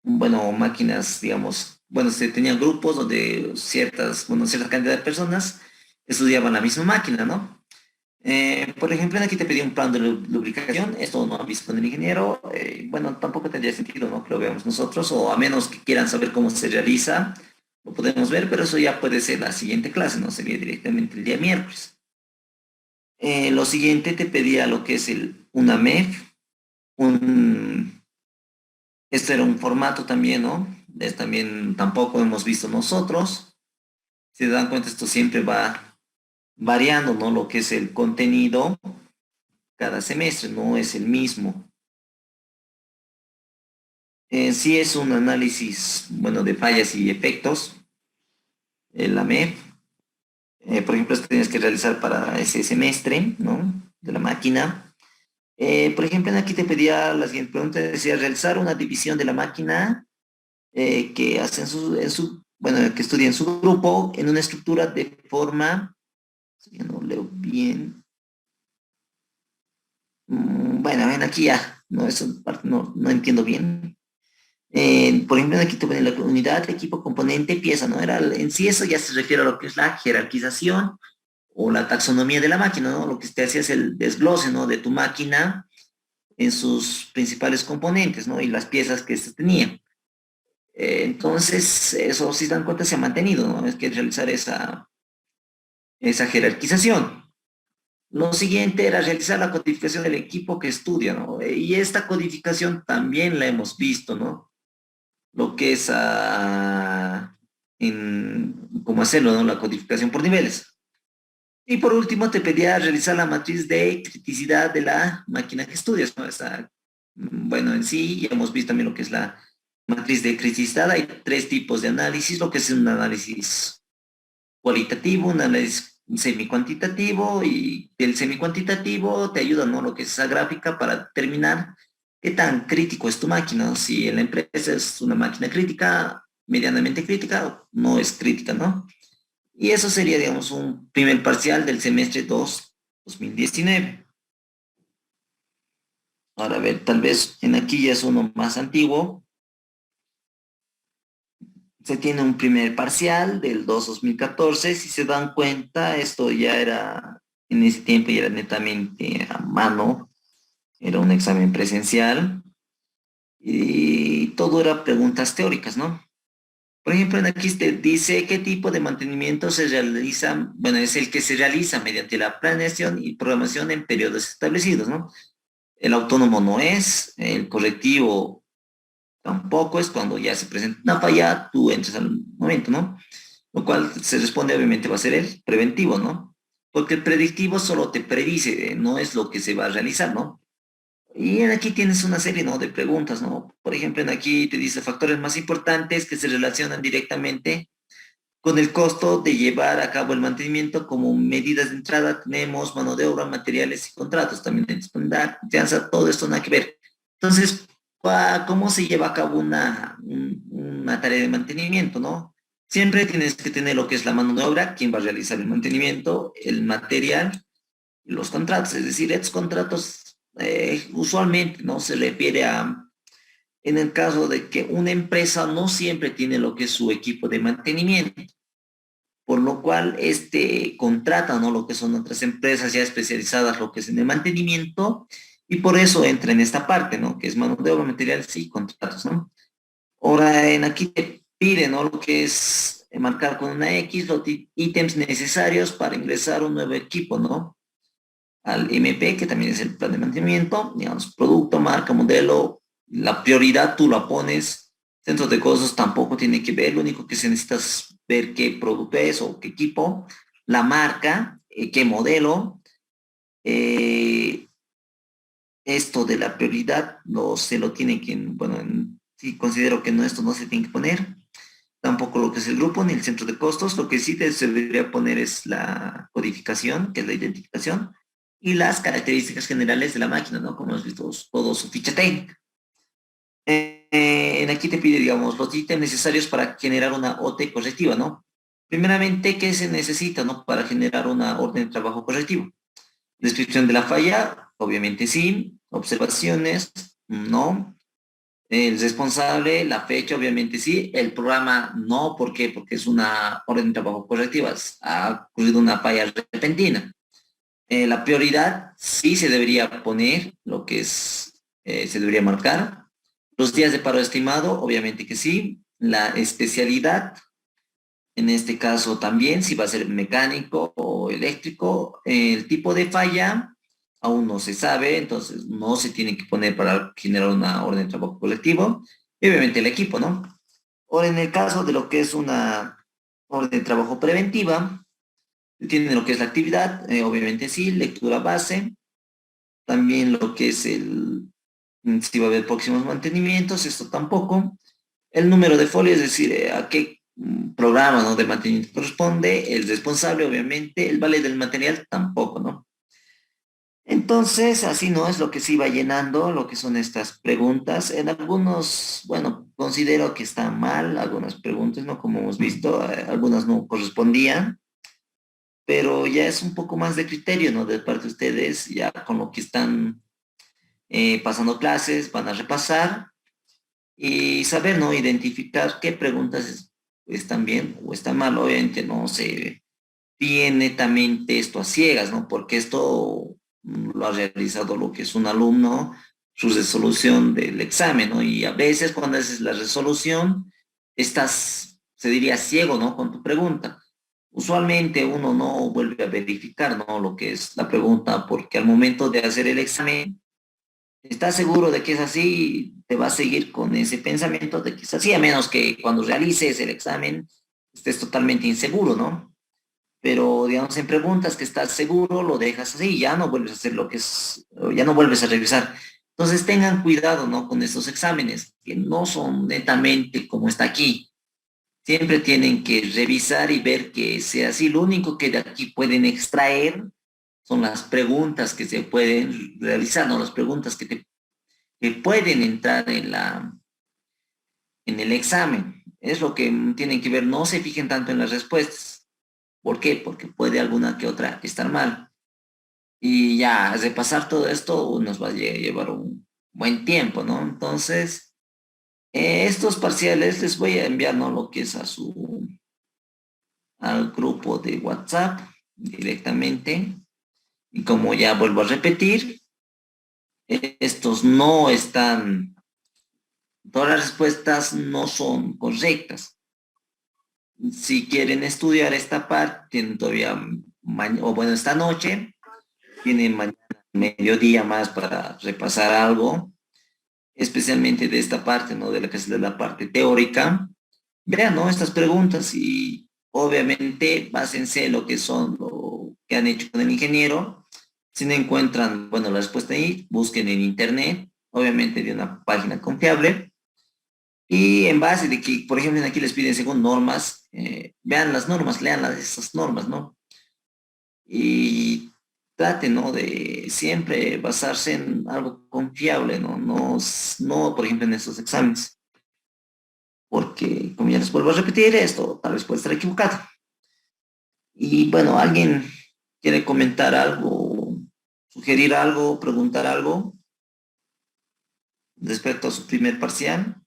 bueno, máquinas, digamos, bueno, se tenían grupos donde cierta cantidad de personas estudiaban la misma máquina, ¿no? Por ejemplo, aquí te pedí un plan de lubricación, esto no lo han visto con el ingeniero, bueno, tampoco tendría sentido, ¿no? Que lo veamos nosotros, o a menos que quieran saber cómo se realiza, lo podemos ver, pero eso ya puede ser la siguiente clase, no sería directamente el día miércoles. Lo siguiente te pedía lo que es una MEF, esto era un formato también, ¿no? También tampoco hemos visto nosotros. Si se dan cuenta, esto siempre va variando, ¿no? Lo que es el contenido cada semestre, no es el mismo. Sí es un análisis, bueno, de fallas y efectos, la MEF. Por ejemplo, esto tienes que realizar para ese semestre, ¿no? De la máquina. Por ejemplo, aquí te pedía la siguiente pregunta, decía realizar una división de la máquina que hace bueno, que estudia en su grupo en una estructura de forma, ya no leo bien. Bueno, ven aquí ya, no, eso parte no entiendo bien. Por ejemplo, aquí te pone la unidad, equipo, componente, pieza, ¿no? En sí eso ya se refiere a lo que es la jerarquización o la taxonomía de la máquina, ¿no? Lo que te hacía es el desglose, ¿no? De tu máquina en sus principales componentes, ¿no? Y las piezas que se tenía. Entonces, eso si se dan cuenta se ha mantenido, ¿no? Es que realizar esa jerarquización. Lo siguiente era realizar la codificación del equipo que estudia, ¿no? Y esta codificación también la hemos visto, ¿no? Lo que es cómo hacerlo, ¿no? La codificación por niveles. Y por último, te pedía realizar la matriz de criticidad de la máquina que estudias, ¿no? Bueno, en sí ya hemos visto también lo que es la matriz de criticidad. Hay tres tipos de análisis, lo que es un análisis cualitativo, un análisis semi-cuantitativo, y el semi-cuantitativo te ayuda, ¿no? Lo que es esa gráfica para determinar qué tan crítico es tu máquina, ¿no? Si en la empresa es una máquina crítica, medianamente crítica, no es crítica, ¿no? Y eso sería, digamos, un primer parcial del semestre 2, 2019. Ahora, a ver, tal vez en aquí ya es uno más antiguo. Se tiene un primer parcial del 2 2014. Si se dan cuenta, esto ya era, en ese tiempo ya era netamente a mano, era un examen presencial y todo era preguntas teóricas, ¿no? Por ejemplo, en aquí te dice qué tipo de mantenimiento se realiza, bueno, es el que se realiza mediante la planeación y programación en periodos establecidos, ¿no? El autónomo no es, el correctivo tampoco es. Cuando ya se presenta una falla, tú entras al momento, ¿no? Lo cual se responde obviamente va a ser el preventivo, ¿no? Porque el predictivo solo te predice, no es lo que se va a realizar, ¿no? Y en aquí tienes una serie, ¿no? De preguntas, ¿no? Por ejemplo, en aquí te dice factores más importantes que se relacionan directamente con el costo de llevar a cabo el mantenimiento. Como medidas de entrada tenemos mano de obra, materiales y contratos. También hay disponibilidad, confianza, todo esto nada que ver. Entonces, ¿cómo se lleva a cabo una tarea de mantenimiento, no? Siempre tienes que tener lo que es la mano de obra, quién va a realizar el mantenimiento, el material y los contratos. Es decir, estos contratos usualmente no se refiere en el caso de que una empresa no siempre tiene lo que es su equipo de mantenimiento, por lo cual contrata, ¿no? Lo que son otras empresas ya especializadas, lo que es en el mantenimiento, y por eso entra en esta parte, ¿no? Que es mano de obra, materiales y contratos, ¿no? Ahora, aquí te pide, ¿no? Lo que es marcar con una X los ítems necesarios para ingresar un nuevo equipo, ¿no? Al MP, que también es el plan de mantenimiento, digamos, producto, marca, modelo, la prioridad tú la pones. Centros de costos tampoco tiene que ver, lo único que se necesita es ver qué producto es o qué equipo, la marca, qué modelo. Esto de la prioridad se lo tiene que, bueno, sí considero que no, esto no se tiene que poner. Tampoco lo que es el grupo ni el centro de costos. Lo que sí se debería poner es la codificación, que es la identificación, y las características generales de la máquina, ¿no? Como hemos visto, todo su ficha técnica. En aquí te pide, digamos, los ítems necesarios para generar una OT correctiva, ¿no? Primeramente, ¿qué se necesita, no? Para generar una orden de trabajo correctivo. Descripción de la falla, obviamente sí. Observaciones, no. El responsable, la fecha, obviamente sí. El programa, no. ¿Por qué? Porque es una orden de trabajo correctiva. Ha ocurrido una falla repentina. La prioridad, sí se debería poner, lo que es, se debería marcar. Los días de paro estimado, obviamente que sí. La especialidad, En este caso también, si va a ser mecánico o eléctrico, el tipo de falla aún no se sabe, entonces no se tiene que poner para generar una orden de trabajo colectivo, y obviamente el equipo, ¿no? Ahora, en el caso de lo que es una orden de trabajo preventiva, tiene lo que es la actividad, obviamente sí, lectura base, también lo que es si va a haber próximos mantenimientos, esto tampoco. El número de folio, es decir, a qué programa, ¿no?, de mantenimiento corresponde, el responsable, obviamente, el vale del material tampoco, ¿no? Entonces, así no es lo que se iba llenando, lo que son estas preguntas. En algunos, bueno, considero que están mal algunas preguntas, ¿no? Como hemos visto, algunas no correspondían, pero ya es un poco más de criterio, ¿no? De parte de ustedes, ya con lo que están pasando clases, van a repasar y saber, ¿no? Identificar qué preguntas están bien o están mal. Obviamente no se pide netamente esto a ciegas, ¿no? Porque esto lo ha realizado lo que es un alumno, su resolución del examen, ¿no? Y a veces cuando haces la resolución, estás, se diría, ciego, ¿no? Con tu pregunta. Usualmente uno no vuelve a verificar, ¿no?, lo que es la pregunta, porque al momento de hacer el examen, estás seguro de que es así, te vas a seguir con ese pensamiento de que es así, a menos que cuando realices el examen estés totalmente inseguro, ¿no? Pero, digamos, en preguntas que estás seguro, lo dejas así y ya no vuelves a hacer lo que es, ya no vuelves a revisar. Entonces tengan cuidado, ¿no?, con estos exámenes, que no son netamente como está aquí. Siempre tienen que revisar y ver que sea así. Lo único que de aquí pueden extraer son las preguntas que se pueden realizar, ¿no? Las preguntas que pueden entrar en el examen. Es lo que tienen que ver. No se fijen tanto en las respuestas. ¿Por qué? Porque puede alguna que otra estar mal. Y ya, repasar todo esto nos va a llevar un buen tiempo, ¿no? Entonces, estos parciales les voy a enviar, ¿no?, lo que es al grupo de WhatsApp directamente. Y como ya vuelvo a repetir, estos no están, todas las respuestas no son correctas. Si quieren estudiar esta parte, tienen todavía, o bueno, esta noche, tienen mañana mediodía más para repasar algo, especialmente de esta parte, ¿no?, de la que es de la parte teórica. Vean, ¿no?, estas preguntas y obviamente básense en lo que son, lo que han hecho con el ingeniero. Si no encuentran, bueno, la respuesta ahí, busquen en internet, obviamente de una página confiable. Y en base de que, por ejemplo, aquí les piden según normas, vean las normas, lean esas normas, ¿no? Y traten, ¿no?, de siempre basarse en algo confiable, ¿no? No, por ejemplo, en estos exámenes. Porque, como ya les vuelvo a repetir, esto tal vez puede estar equivocado. Y bueno, ¿alguien quiere comentar algo, sugerir algo, preguntar algo respecto a su primer parcial?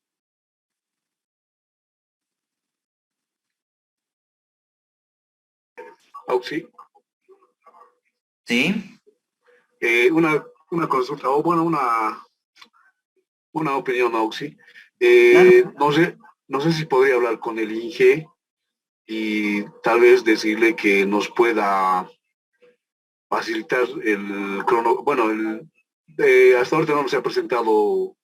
Auxi, ¿Sí? una consulta, o bueno, una opinión, Auxi. Claro. No sé si podría hablar con el INGE y tal vez decirle que nos pueda facilitar el crono, bueno, hasta ahorita no nos ha presentado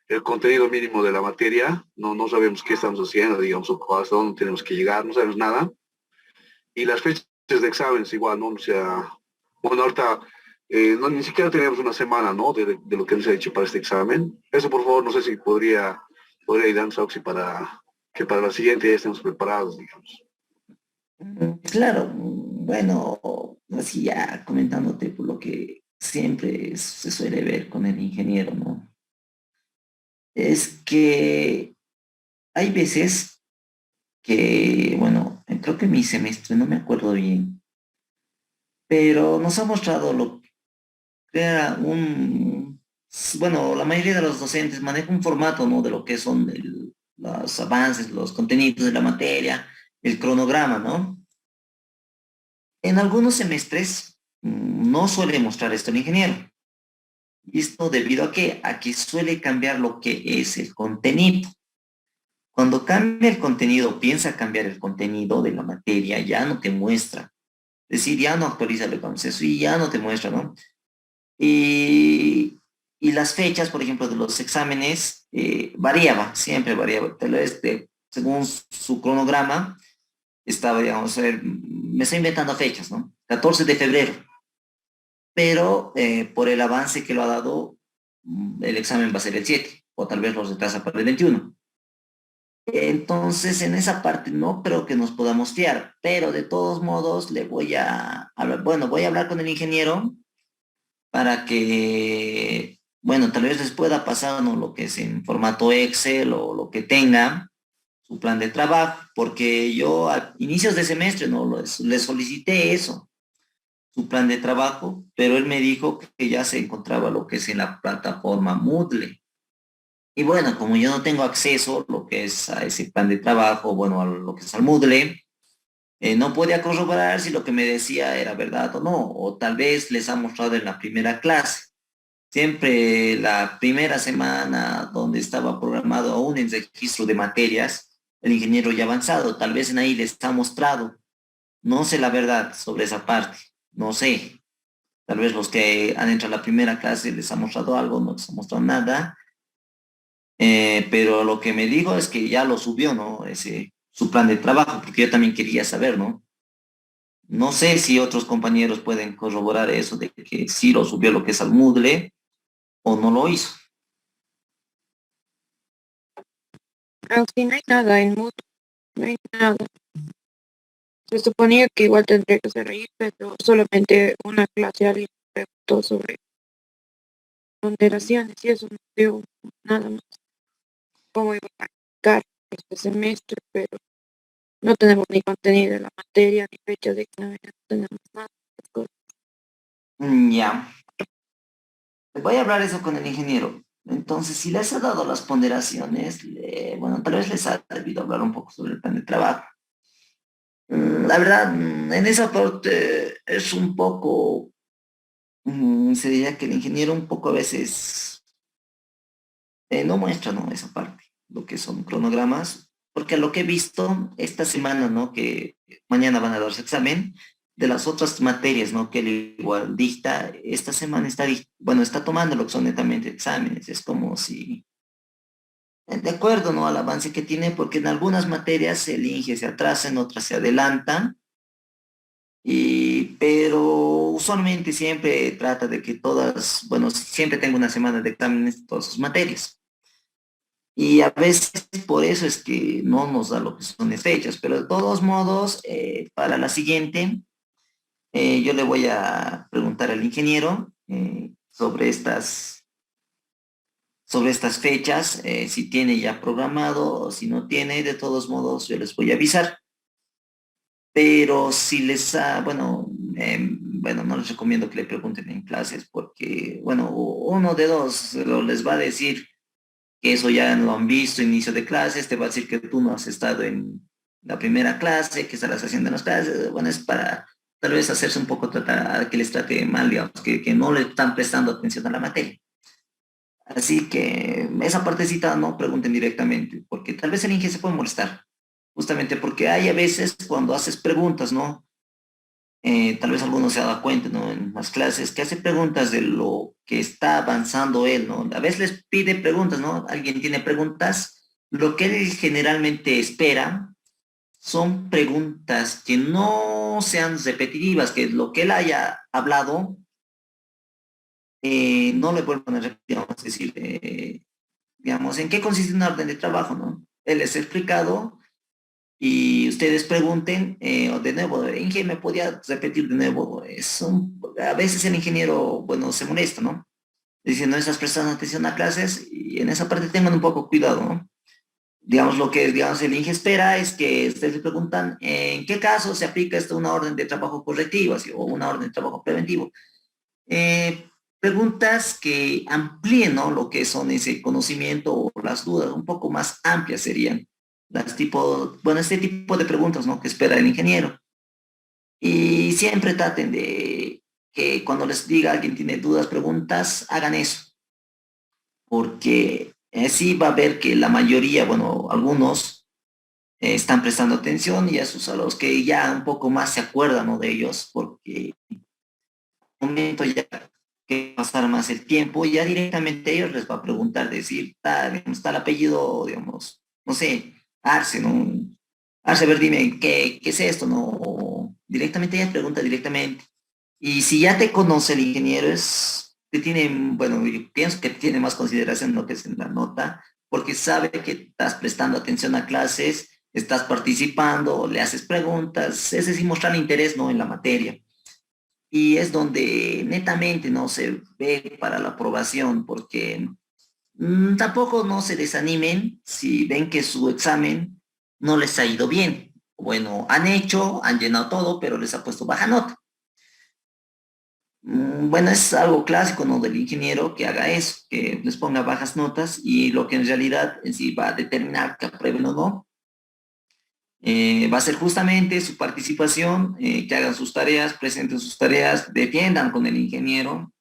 el contenido mínimo de la materia, no sabemos qué estamos haciendo, digamos, o hasta dónde tenemos que llegar, no sabemos nada. Y las fechas de exámenes igual, ¿no? O sea, bueno, ahorita ni siquiera tenemos una semana, ¿no?, de lo que nos ha hecho para este examen. Eso, por favor, no sé si podría ayudarnos, Auxi, para que para la siguiente ya estemos preparados, digamos. Claro, bueno, así ya comentándote por lo que siempre se suele ver con el ingeniero, ¿no? Es que hay veces que, bueno, creo que mi semestre, no me acuerdo bien, pero nos ha mostrado lo que era bueno, la mayoría de los docentes maneja un formato, ¿no?, de lo que son los avances, los contenidos de la materia, el cronograma, ¿no? En algunos semestres no suele mostrar esto el ingeniero. Y esto debido a que aquí suele cambiar lo que es el contenido. Cuando cambia el contenido, piensa cambiar el contenido de la materia, ya no te muestra. Es decir, ya no actualiza el concepto y ya no te muestra, ¿no? Y, y las fechas, por ejemplo, de los exámenes, variaba, siempre variaba. Tal vez según su cronograma, estaba, digamos, a ver, me estoy inventando fechas, ¿no? 14 de febrero, pero por el avance que lo ha dado, el examen va a ser el 7 o tal vez lo retrasa para el 21. Entonces, en esa parte no creo que nos podamos fiar, pero de todos modos le voy a hablar, bueno, voy a hablar con el ingeniero para que, bueno, tal vez les pueda pasar, ¿no? Lo que es en formato Excel o lo que tenga, su plan de trabajo, porque yo a inicios de semestre, ¿no? Les solicité eso, su plan de trabajo, pero él me dijo que ya se encontraba lo que es en la plataforma Moodle. Y bueno, como yo no tengo acceso lo que es a ese plan de trabajo, bueno, a lo que es al Moodle, no podía corroborar si lo que me decía era verdad o no, o tal vez les ha mostrado en la primera clase. Siempre la primera semana donde estaba programado aún en registro de materias, el ingeniero ya avanzado, tal vez en ahí les ha mostrado, no sé la verdad sobre esa parte, no sé, tal vez los que han entrado a la primera clase les ha mostrado algo, no les ha mostrado nada, pero lo que me dijo es que ya lo subió, ¿no? Ese, su plan de trabajo, porque yo también quería saber, ¿no? No sé si otros compañeros pueden corroborar eso de que sí lo subió lo que es al Moodle o no lo hizo. Aunque no hay nada en Moodle, no hay nada. Se suponía que igual tendría que ser ahí, pero solamente una clase alguien preguntó sobre ponderaciones y eso no dio nada más. Cómo iba a calificar este semestre, pero no tenemos ni contenido de la materia, ni fecha de examen, no tenemos nada. Ya. Voy a hablar eso con el ingeniero. Entonces, si les ha dado las ponderaciones, bueno, tal vez les ha debido hablar un poco sobre el plan de trabajo. La verdad, en esa parte es un poco, se diría que el ingeniero un poco a veces no muestra, ¿no? Esa parte, lo que son cronogramas, porque a lo que he visto esta semana, ¿no? Que mañana van a dar su examen, de las otras materias, ¿no? Que él igual dicta, esta semana está, bueno, está tomando lo que son netamente exámenes, es como si, de acuerdo, ¿no? Al avance que tiene, porque en algunas materias el INGE se atrasa, en otras se adelanta, pero usualmente siempre trata de que todas, bueno, siempre tengo una semana de exámenes de todas sus materias. Y a veces por eso es que no nos da lo que son las fechas, pero de todos modos, para la siguiente, yo le voy a preguntar al ingeniero sobre estas fechas, si tiene ya programado o si no tiene, de todos modos yo les voy a avisar. Pero si les ha, bueno, bueno, no les recomiendo que le pregunten en clases porque, bueno, uno de dos les va a decir que eso ya lo han visto, inicio de clases, te va a decir que tú no has estado en la primera clase, que estarás haciendo en las clases, bueno, es para tal vez hacerse un poco tratar, que les trate mal, digamos, que no le están prestando atención a la materia. Así que esa partecita no pregunten directamente, porque tal vez el ingeniero se puede molestar, justamente porque hay a veces cuando haces preguntas, ¿no? Tal vez alguno se ha dado cuenta, ¿no? En las clases, que hace preguntas de lo que está avanzando él, ¿no? A veces les pide preguntas, ¿no? Alguien tiene preguntas, lo que él generalmente espera son preguntas que no sean repetitivas, que lo que él haya hablado no le vuelvan a repetir, vamos a decir, digamos, ¿en qué consiste una orden de trabajo, no? Él les ha explicado y ustedes pregunten o de nuevo, ingeniero, ¿me podía repetir de nuevo? A veces el ingeniero, bueno, se molesta, ¿no? Dice, no estás prestando atención a clases y en esa parte tengan un poco cuidado, ¿no? Digamos, lo que digamos, el INGE espera es que ustedes le preguntan en qué caso se aplica esto una orden de trabajo correctivo así, o una orden de trabajo preventivo. Eh, Preguntas que amplíen, ¿no? Lo que son ese conocimiento o las dudas, un poco más amplias serían las tipo, bueno, este tipo de preguntas, ¿no? Que espera el ingeniero. Y siempre traten de que cuando les diga alguien tiene dudas, preguntas, hagan eso. Porque sí va a ver que la mayoría, bueno, algunos están prestando atención y esos a los que ya un poco más se acuerdan, ¿no? De ellos, porque momento ya que pasar más el tiempo, ya directamente ellos les va a preguntar, decir, digamos, tal apellido, digamos, no sé, Arce, ¿no? Arce, a ver, dime, ¿qué es esto, no? O directamente ella pregunta directamente. Y si ya te conoce el ingeniero, te tiene, bueno, yo pienso que tiene más consideración lo que es en la nota, porque sabe que estás prestando atención a clases, estás participando, le haces preguntas, es decir, mostrar interés, ¿no? En la materia. Y es donde netamente no se ve para la aprobación, porque tampoco no se desanimen si ven que su examen no les ha ido bien. Bueno, han hecho, han llenado todo, pero les ha puesto baja nota. Bueno, es algo clásico, ¿no? Del ingeniero que haga eso, que les ponga bajas notas y lo que en realidad en sí va a determinar que aprueben o no, va a ser justamente su participación, que hagan sus tareas, presenten sus tareas, defiendan con el ingeniero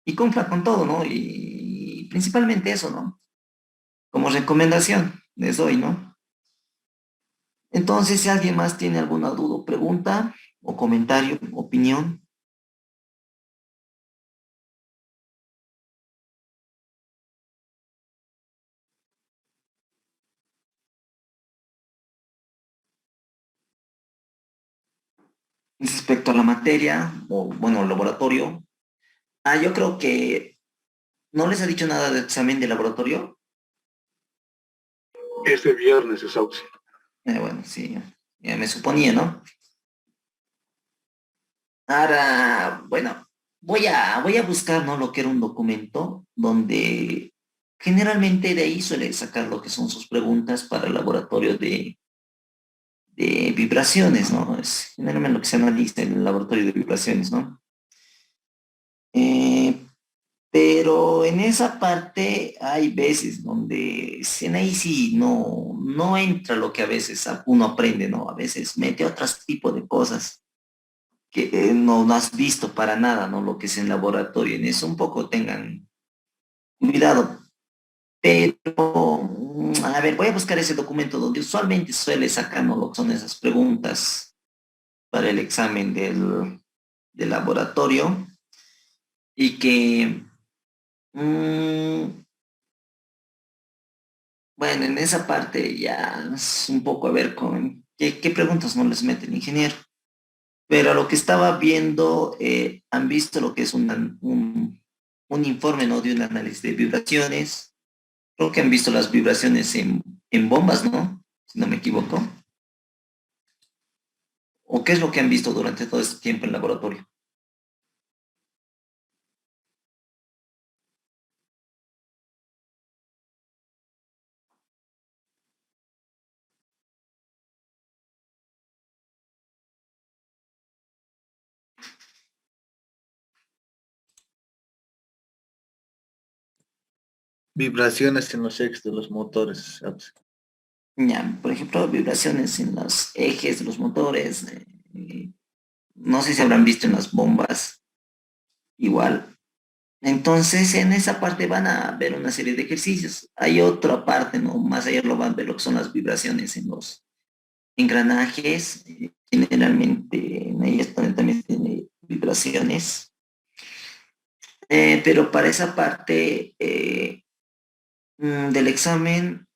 y cumplan con todo, ¿no? Y principalmente eso, ¿no? Como recomendación les doy, ¿no? Entonces, si alguien más tiene alguna duda o pregunta o comentario, opinión. Respecto a la materia, o bueno, el laboratorio, yo creo que no les ha dicho nada de examen de laboratorio. Este viernes es Sauce. Bueno, sí, ya me suponía, ¿no? Ahora, bueno, voy a buscar, ¿no? Lo que era un documento donde generalmente de ahí suele sacar lo que son sus preguntas para el laboratorio de vibraciones, ¿no? Es generalmente lo que se analiza en el laboratorio de vibraciones, ¿no? Eh, pero en esa parte hay veces donde en ahí sí no entra lo que a veces uno aprende, ¿no? A veces mete otro tipo de cosas que no has visto para nada, ¿no? Lo que es en laboratorio. En eso un poco tengan cuidado. Pero, a ver, voy a buscar ese documento donde usualmente suele sacar, ¿no? Lo que son esas preguntas para el examen del laboratorio y que, bueno, en esa parte ya es un poco a ver con qué preguntas no les mete el ingeniero. Pero a lo que estaba viendo, han visto lo que es un informe, ¿no? De un análisis de vibraciones. Creo que han visto las vibraciones en bombas, ¿no? Si no me equivoco. ¿O qué es lo que han visto durante todo este tiempo en laboratorio? Vibraciones en los ejes de los motores. ¿Sabes? Ya, por ejemplo, vibraciones en los ejes de los motores. No sé si habrán visto en las bombas. Igual. Entonces, en esa parte van a ver una serie de ejercicios. Hay otra parte, ¿no? Más allá lo van a ver lo que son las vibraciones en los engranajes. Generalmente en ellas también tiene vibraciones. Pero para esa parte del examen,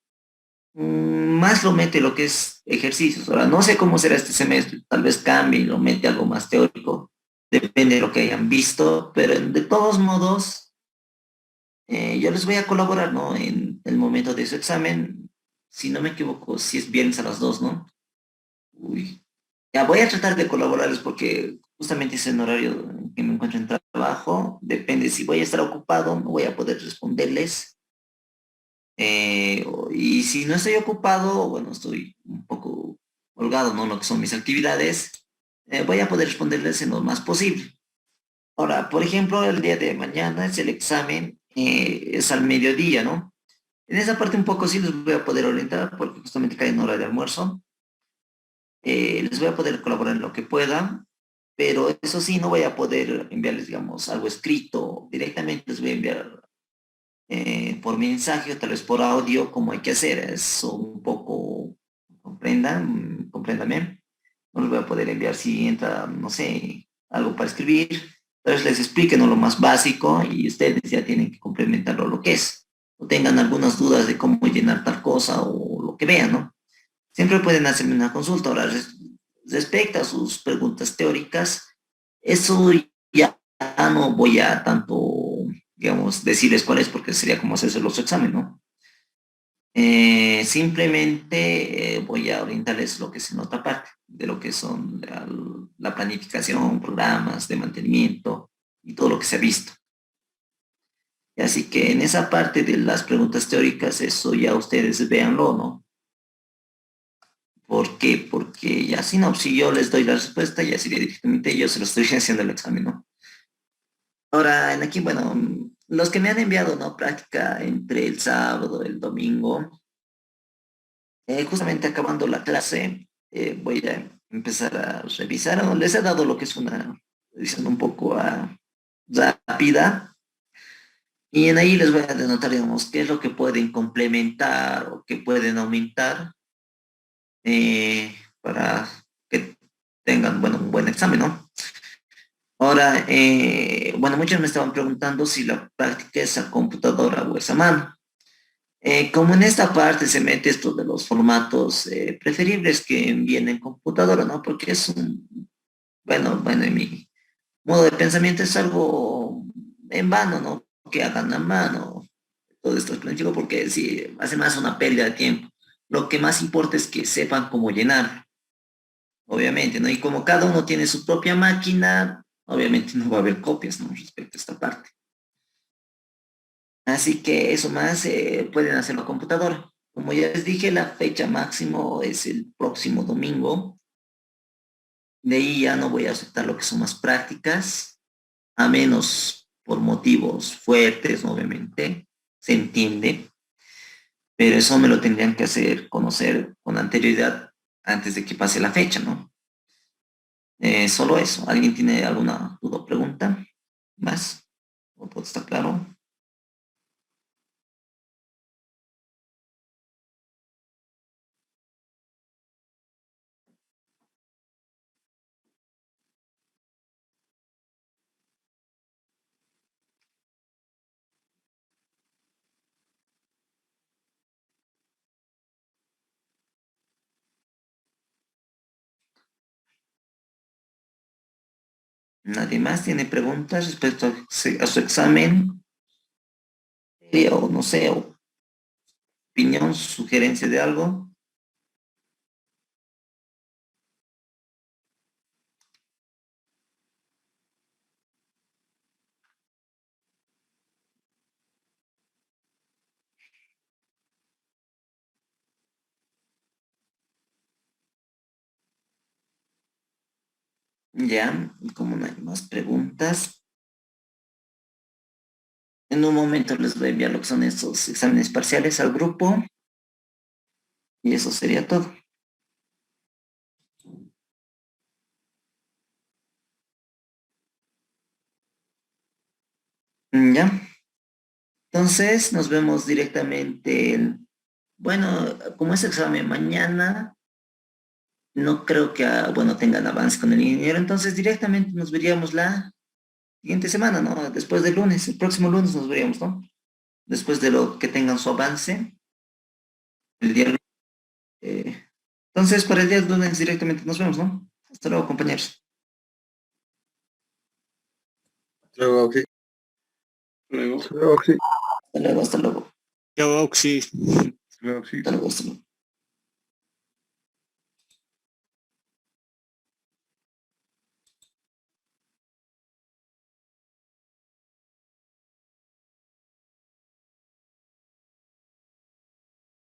más lo mete lo que es ejercicios. Ahora, no sé cómo será este semestre, tal vez cambie y lo mete algo más teórico, depende de lo que hayan visto, pero de todos modos, yo les voy a colaborar, ¿no? En el momento de su examen, si no me equivoco, si es viernes a las 2, ¿no? Uy. Ya voy a tratar de colaborarles porque justamente es el horario en que me encuentro en trabajo. Depende si voy a estar ocupado, no voy a poder responderles. Y si no estoy ocupado, bueno, estoy un poco holgado, ¿no? Lo que son mis actividades, voy a poder responderles en lo más posible. Ahora, por ejemplo, el día de mañana es el examen, es al mediodía, ¿no? En esa parte un poco sí les voy a poder orientar porque justamente cae en hora de almuerzo. Les voy a poder colaborar en lo que pueda, pero eso sí, no voy a poder enviarles, digamos, algo escrito directamente, les voy a enviar por mensaje o tal vez por audio cómo hay que hacer. Es un poco, compréndame. No les voy a poder enviar si entra, no sé, algo para escribir. Entonces les expliquen lo más básico y ustedes ya tienen que complementarlo lo que es. O tengan algunas dudas de cómo llenar tal cosa o lo que vean, ¿no? Siempre pueden hacerme una consulta. Ahora, respecto a sus preguntas teóricas, eso ya no voy a tanto, digamos, decirles cuál es porque sería como hacerse los exámenes, ¿no? Simplemente voy a orientarles lo que es en otra parte, de lo que son la planificación, programas de mantenimiento y todo lo que se ha visto. Así que en esa parte de las preguntas teóricas, eso ya ustedes véanlo, ¿no? ¿Por qué? Porque ya si no, si yo les doy la respuesta, ya sería directamente yo se lo estoy haciendo el examen, ¿no? Ahora, en aquí, bueno, los que me han enviado, ¿no? Práctica entre el sábado y el domingo, justamente acabando la clase, voy a empezar a revisar, ¿no? Les he dado lo que es una edición un poco rápida, y en ahí les voy a denotar, digamos, qué es lo que pueden complementar o qué pueden aumentar para que tengan, bueno, un buen examen, ¿no? Ahora, bueno, muchos me estaban preguntando si la práctica es a computadora o es a mano. Como en esta parte se mete esto de los formatos preferibles que envíen en computadora, ¿no? Porque es un, bueno, en mi modo de pensamiento es algo en vano, ¿no? Que hagan a mano todo esto es planifico porque sí, hace más una pérdida de tiempo. Lo que más importa es que sepan cómo llenar, obviamente, ¿no? Y como cada uno tiene su propia máquina, obviamente no va a haber copias, ¿no? Respecto a esta parte. Así que eso más pueden hacerlo a computadora. Como ya les dije, la fecha máximo es el próximo domingo. De ahí ya no voy a aceptar lo que son más prácticas, a menos por motivos fuertes, obviamente, se entiende, pero eso me lo tendrían que hacer conocer con anterioridad antes de que pase la fecha, ¿no? Solo eso. ¿Alguien tiene alguna duda o pregunta más? ¿O todo está claro? ¿Nadie más tiene preguntas respecto a su examen? O no sé, opinión, sugerencia de algo. Ya, como no hay más preguntas, en un momento les voy a enviar lo que son estos exámenes parciales al grupo y eso sería todo. Ya, entonces nos vemos directamente, bueno, como es examen mañana, no creo que, bueno, tengan avance con el ingeniero, entonces directamente nos veríamos la siguiente semana, ¿no? Después del lunes, el próximo lunes nos veríamos, ¿no? Después de lo que tengan su avance, el día lunes. Entonces, para el día lunes directamente nos vemos, ¿no? Hasta luego, compañeros. Luego, sí. Luego, Luego, sí. Hasta luego, hasta luego. ya, Oxy. Luego, sí. Hasta luego, hasta luego.